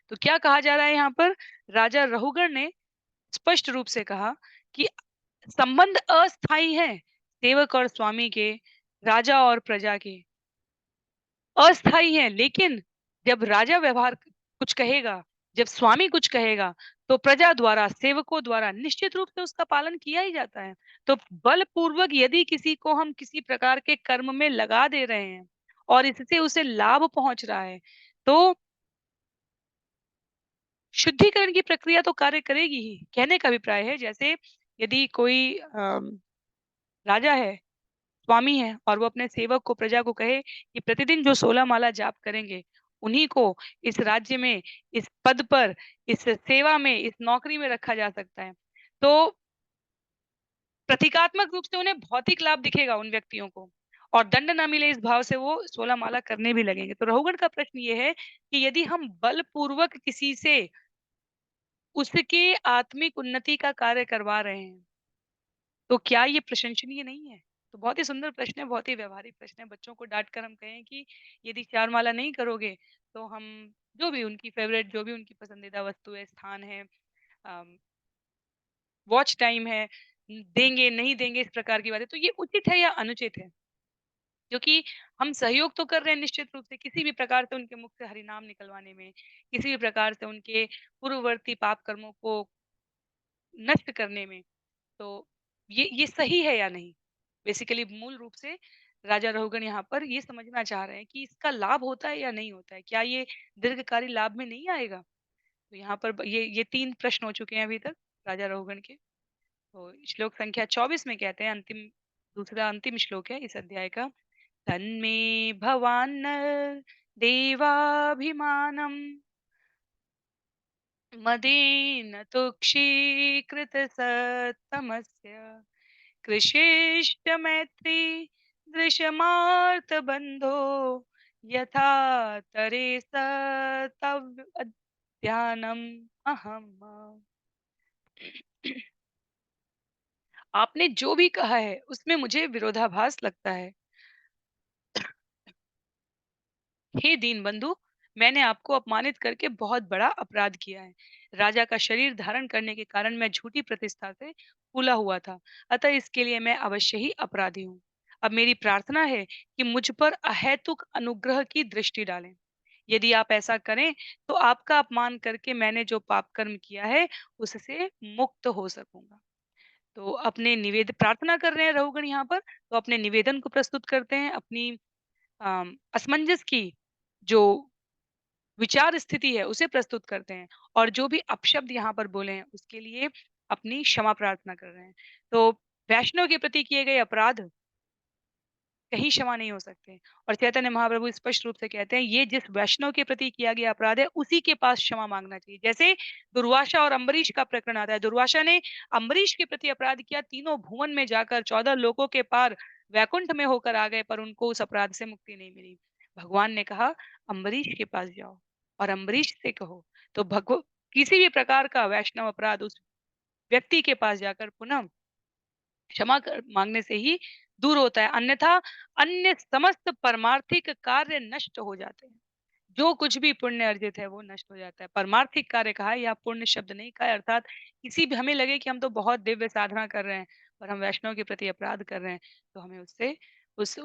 तो क्या कहा जा रहा है यहाँ पर? राजा रहुगण ने स्पष्ट रूप से कहा कि संबंध अस्थायी हैं, सेवक और स्वामी के, राजा और प्रजा के अस्थायी हैं। लेकिन जब राजा व्यवहार कुछ कहेगा, जब स्वामी कुछ कहेगा, तो प्रजा द्वारा, सेवकों द्वारा निश्चित रूप से उसका पालन किया ही जाता है। तो बलपूर्वक यदि किसी को हम किसी प्रकार के कर्म में लगा दे रहे हैं और इससे उसे लाभ पहुँच रहा है, तो शुद्धिकरण की प्रक्रिया तो कार्य करेगी ही। कहने का अभिप्राय है, जैसे यदि कोई राजा है, स्वामी है और वो अपने सेवक को, प्रजा को कहे कि प्रतिदिन जो 16 माला जाप करेंगे, उन्हीं को इस राज्य में, इस पद पर, इस सेवा में, इस नौकरी में रखा जा सकता है। तो प्रतीकात्मक रूप से उन्हें भौतिक लाभ दिखेगा उन व्यक्तियों को, और दंड ना मिले इस भाव से वो 16 माला करने भी लगेंगे। तो रहुगण का प्रश्न ये है कि यदि हम बलपूर्वक किसी से उसके आत्मिक उन्नति का कार्य करवा रहे हैं, तो क्या ये प्रशंसनीय नहीं है? तो बहुत ही सुंदर प्रश्न है, बहुत ही व्यावहारिक प्रश्न है। बच्चों को डाँट कर हम कहें कि यदि 4 माला नहीं करोगे, तो हम जो भी उनकी फ़ेवरेट, जो भी उनकी पसंदीदा वस्तु है, स्थान है, अम, वॉच टाइम है, देंगे, नहीं देंगे, इस प्रकार की बातें, तो ये उचित है या अनुचित है? क्योंकि हम सहयोग तो कर रहे हैं निश्चित रूप से, किसी भी प्रकार से उनके मुख से हरिनाम निकलवाने में, किसी भी प्रकार से उनके पूर्ववर्ती पाप कर्मों को नष्ट करने में। तो ये सही है या नहीं? बेसिकली मूल रूप से राजा रहुगण यहाँ पर ये समझना चाह रहे हैं कि इसका लाभ होता है या नहीं होता है? क्या ये दीर्घकाली लाभ में नहीं आएगा? तो यहाँ पर ये 3 प्रश्न हो चुके हैं अभी तक राजा रहुगण के। तो श्लोक संख्या 24 में कहते हैं, दूसरा अंतिम श्लोक है इस अध्याय का। तन्मे भवान्नर देवाभिमानम् मदेन तुक्षीकृतसत्तमस्य कृषिष्टमैत्री दृशमार्तबन्धो यथा तरे स तव अध्यानम् अहम्। आपने जो भी कहा है उसमें मुझे विरोधाभास लगता है। हे दीनबंधु, मैंने आपको अपमानित करके बहुत बड़ा अपराध किया है। राजा का शरीर धारण करने के कारण मैं झूठी प्रतिष्ठा से फूला हुआ था। अतः इसके लिए मैं अवश्य ही अपराधी हूँ। अब मेरी प्रार्थना है कि मुझ पर अहेतुक अनुग्रह की दृष्टि डालें। यदि आप ऐसा करें, तो आपका अपमान करके मैंने जो पाप कर्म किया है, उससे मुक्त हो सकूँगा। तो अपने प्रार्थना कर रहे हैं रहुगण यहाँ पर, तो अपने निवेदन को प्रस्तुत करते हैं, अपनी असमंजस की जो विचार स्थिति है उसे प्रस्तुत करते हैं और जो भी अपशब्द यहाँ पर बोले हैं उसके लिए अपनी क्षमा प्रार्थना कर रहे हैं। तो वैष्णव के प्रति किए गए अपराध कहीं क्षमा नहीं हो सकते और चैतन्य महाप्रभु स्पष्ट रूप से कहते हैं ये जिस वैष्णव के प्रति किया गया अपराध है उसी के पास क्षमा मांगना चाहिए। जैसे दुर्वासा और अम्बरीश का प्रकरण आता है। दुर्वासा ने अम्बरीश के प्रति अपराध किया, तीनों भुवन में जाकर 14 लोकों के पार वैकुंठ में होकर आ गए, पर उनको उस अपराध से मुक्ति नहीं मिली। भगवान ने कहा अम्बरीश के पास जाओ और अम्बरीश से कहो। तो भगव किसी भी प्रकार का वैष्णव अपराध उस व्यक्ति के पास जाकर पुनः मांगने से ही दूर होता है, अन्यथा अन्य समस्त परमार्थिक कार्य नष्ट हो जाते हैं। जो कुछ भी पुण्य अर्जित है वो नष्ट हो जाता है। परमार्थिक कार्य कहा है या पुण्य शब्द नहीं कहा है, अर्थात किसी भी हमें लगे कि हम तो बहुत दिव्य साधना कर रहे हैं पर हम वैष्णव के प्रति अपराध कर रहे हैं, तो हमें उससे उस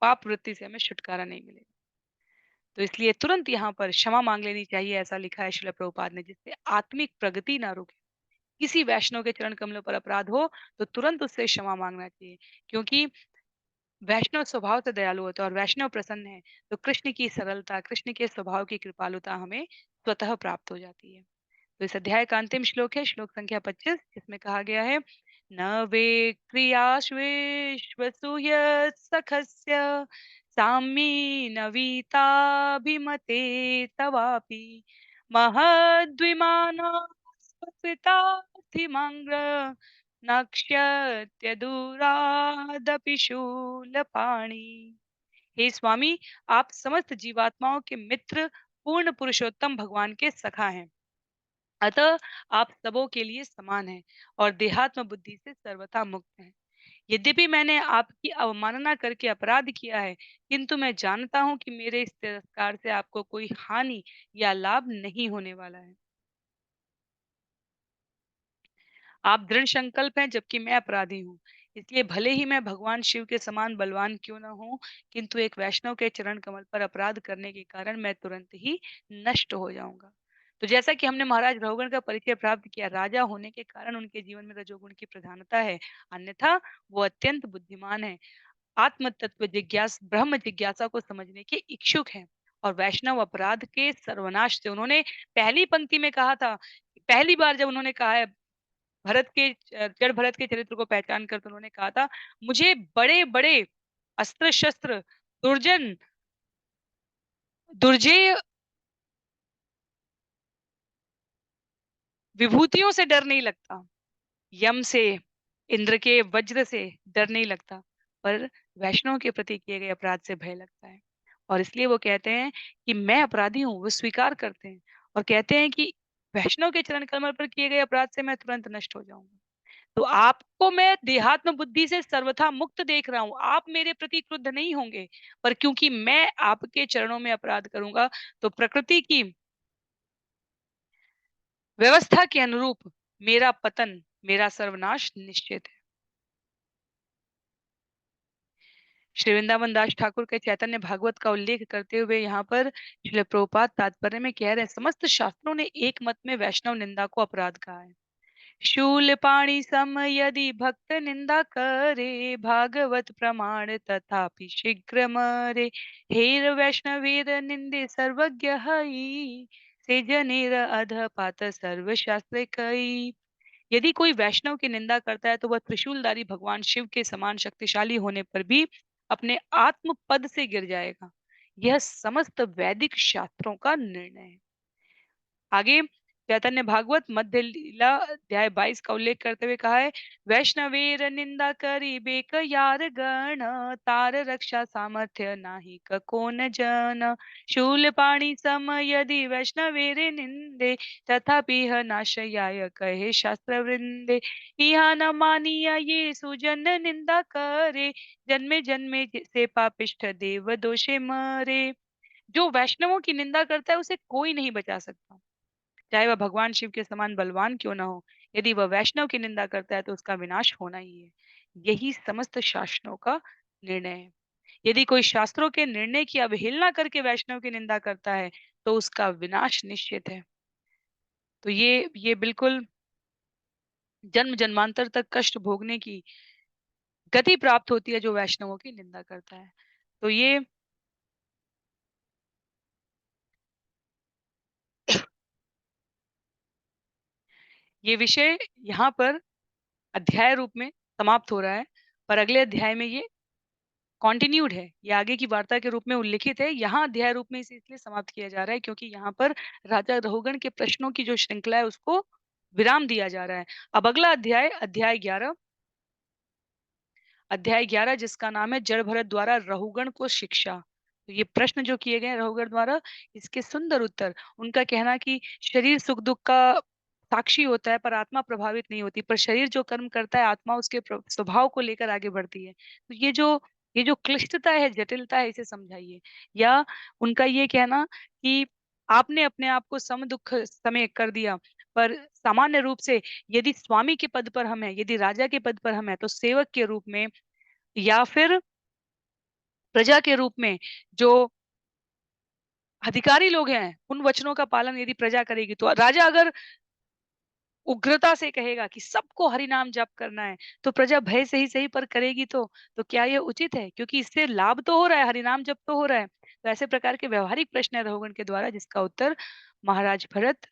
पाप वृत्ति से हमें छुटकारा नहीं मिलेगा। तो इसलिए तुरंत यहाँ पर क्षमा मांग लेनी चाहिए, ऐसा लिखा है श्रील प्रभुपाद ने, जिससे आत्मिक प्रगति ना रुके। किसी वैष्णव के चरण कमलों पर अपराध हो तो तुरंत उससे क्षमा मांगना चाहिए, क्योंकि वैष्णव स्वभाव से दयालु होता है और वैष्णव प्रसन्न है तो कृष्ण की सरलता, कृष्ण के स्वभाव की कृपालुता हमें स्वतः प्राप्त हो जाती है। तो इस अध्याय का अंतिम श्लोक है श्लोक संख्या 25, जिसमें कहा गया है न वे क्रियाश्वेश्वसूय सखस्य साम्ये नवीताभिमते तवापि महद्विमानस्वपिताथिमङ्ग्र नक्ष्यत्यदूरादपि शूलपाणि। हे स्वामी, आप समस्त जीवात्माओं के मित्र, पूर्ण पुरुषोत्तम भगवान के सखा हैं। अतः आप सबों के लिए समान हैं और देहात्म बुद्धि से सर्वथा मुक्त हैं। यद्यपि मैंने आपकी अवमानना करके अपराध किया है, किंतु मैं जानता हूँ कि मेरे इस तिरस्कार से आपको कोई हानि या लाभ नहीं होने वाला है। आप दृढ़ संकल्प हैं जबकि मैं अपराधी हूँ। इसलिए भले ही मैं भगवान शिव के समान बलवान क्यों न हूँ, किंतु एक वैष्णव के चरण कमल पर अपराध करने के कारण मैं तुरंत ही नष्ट हो जाऊंगा। तो जैसा कि हमने महाराज रहुगण का परिचय प्राप्त किया, राजा होने के कारण उनके जीवन में रजोगुण की प्रधानता है, अन्यथा वो अत्यंत बुद्धिमान है, आत्म तत्व ब्रह्म जिज्ञासा को समझने के इच्छुक हैं और वैष्णव अपराध के सर्वनाश से उन्होंने पहली पंक्ति में कहा था, पहली बार जब उन्होंने कहा है जड़ भरत के चरित्र को पहचान कर तो उन्होंने कहा था, मुझे बड़े-बड़े अस्त्र-शस्त्र, दुर्जन दुर्जेय विभूतियों से डर नहीं लगता। यम से, इंद्र के वज्र से डर नहीं लगता, पर वैष्णव के प्रति किए गए अपराध से भय लगता है। और इसलिए वो कहते हैं कि मैं अपराधी हूँ, वो स्वीकार करते हैं और कहते हैं कि वैष्णव के चरण कमल पर किए गए अपराध से मैं तुरंत नष्ट हो जाऊँगा। तो आपको मैं देहात्म बुद्धि से सर्वथा मुक्त देख रहा हूँ। आप मेरे प्रति क्रुद्ध नहीं होंगे, पर क्योंकि मैं आपके चरणों में अपराध करूँगा, तो प्रकृति की व्यवस्था के अनुरूप मेरा पतन, मेरा सर्वनाश निश्चित है। श्री वृंदावन दास ठाकुर के चैतन्य भागवत का उल्लेख करते हुए यहाँ पर श्रील प्रभुपाद तात्पर्य में कह रहे हैं, समस्त शास्त्रों ने एक मत में वैष्णव निंदा को अपराध कहा है। शूल पाणी सम यदि भक्त निंदा करे, भागवत प्रमाण तथापि शीघ्र मरे। हेर वैष्णवीर निंदे सर्वज्ञ हई, से जनेर अध पात सर्व शास्त्र कई। यदि कोई वैष्णव की निंदा करता है तो वह त्रिशूलधारी भगवान शिव के समान शक्तिशाली होने पर भी अपने आत्म पद से गिर जाएगा। यह समस्त वैदिक शास्त्रों का निर्णय है। आगे चैतन्य भागवत मध्य लीला अध्याय 22 का उल्लेख करते हुए कहा है, वैष्णवेर निंदा करी बेक यार गण, तार रक्षा सामर्थ्य नाही को न जन, शूल पाणी सम यदि वैष्णवेरे निंदे, तथापि नाशयाय कहे शास्त्र वृंदे, इहा न मानिया ये सुजन निंदा करे, जन्मे जन्मे से पापिष्ठ देव दोषे मरे। जो वैष्णवों की निंदा करता है उसे कोई नहीं बचा सकता, चाहे वह भगवान शिव के समान बलवान क्यों ना हो। यदि वह वैष्णव की निंदा करता है तो उसका विनाश होना ही है। यही समस्त शास्त्रों का निर्णय है। यदि कोई शास्त्रों के निर्णय की अवहेलना करके वैष्णव की निंदा करता है तो उसका विनाश निश्चित है। तो ये बिल्कुल जन्म जन्मांतर तक कष्ट भोगने की गति प्राप्त होती है जो वैष्णवों की निंदा करता है। तो ये विषय यहाँ पर अध्याय रूप में समाप्त हो रहा है, पर अगले अध्याय में ये कंटिन्यूड है, ये आगे की वार्ता के रूप में उल्लिखित है। यहाँ अध्याय रूप में इसे इसलिए समाप्त किया जा रहा है क्योंकि यहाँ पर राजा रहुगण के प्रश्नों की जो श्रृंखला है उसको विराम दिया जा रहा है। अब अगला अध्याय, अध्याय 11 जिसका नाम है जड़ भरत द्वारा रहुगण को शिक्षा। तो ये प्रश्न जो किए गए हैं रहुगण द्वारा, इसके सुंदर उत्तर। उनका कहना कि शरीर सुख दुख का साक्षी होता है पर आत्मा प्रभावित नहीं होती, पर शरीर जो कर्म करता है आत्मा उसके स्वभाव को लेकर आगे बढ़ती है। तो ये जो क्लिष्टता है, जटिलता है, इसे समझाइए। या उनका ये कहना कि आपने अपने आप को सम दुख समय कर दिया, पर सामान्य रूप से यदि स्वामी के पद पर हम हैं, यदि राजा के पद पर हम हैं, तो सेवक के रूप में या फिर प्रजा के रूप में जो अधिकारी लोग हैं, उन वचनों का पालन यदि प्रजा करेगी, तो राजा अगर उग्रता से कहेगा कि सबको हरि नाम जप करना है, तो प्रजा भय से ही सही पर करेगी तो क्या ये उचित है? क्योंकि इससे लाभ तो हो रहा है, हरि नाम जप तो हो रहा है। तो ऐसे प्रकार के व्यावहारिक प्रश्न है रघुगण के द्वारा जिसका उत्तर महाराज भरत,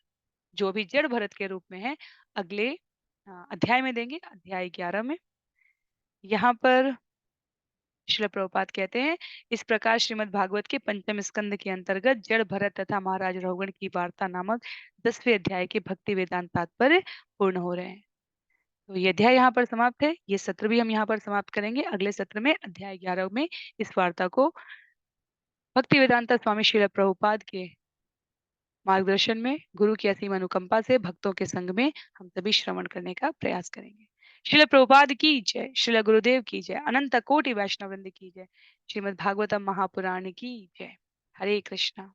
जो भी जड़ भरत के रूप में है, अगले अध्याय में देंगे, अध्याय 11 में। यहाँ पर श्रील प्रभुपाद कहते हैं, इस प्रकार श्रीमद् भागवत के पंचम स्कंद के अंतर्गत जड़ भरत तथा महाराज रहुगण की वार्ता नामक 10वें अध्याय के भक्ति वेदांत तात्पर्य पूर्ण हो रहे हैं। तो ये अध्याय यहाँ पर समाप्त है। ये सत्र भी हम यहाँ पर समाप्त करेंगे। अगले सत्र में अध्याय 11 में इस वार्ता को भक्ति वेदांता स्वामी श्रील प्रभुपाद के मार्गदर्शन में, गुरु की असीम अनुकंपा से, भक्तों के संग में हम सभी श्रवण करने का प्रयास करेंगे। श्रील प्रभुपाद की जय, श्रील गुरुदेव की जय, अनंत कोटि वैष्णव वृंद की जय, श्रीमद् भागवतम महापुराण की जय। हरे कृष्णा।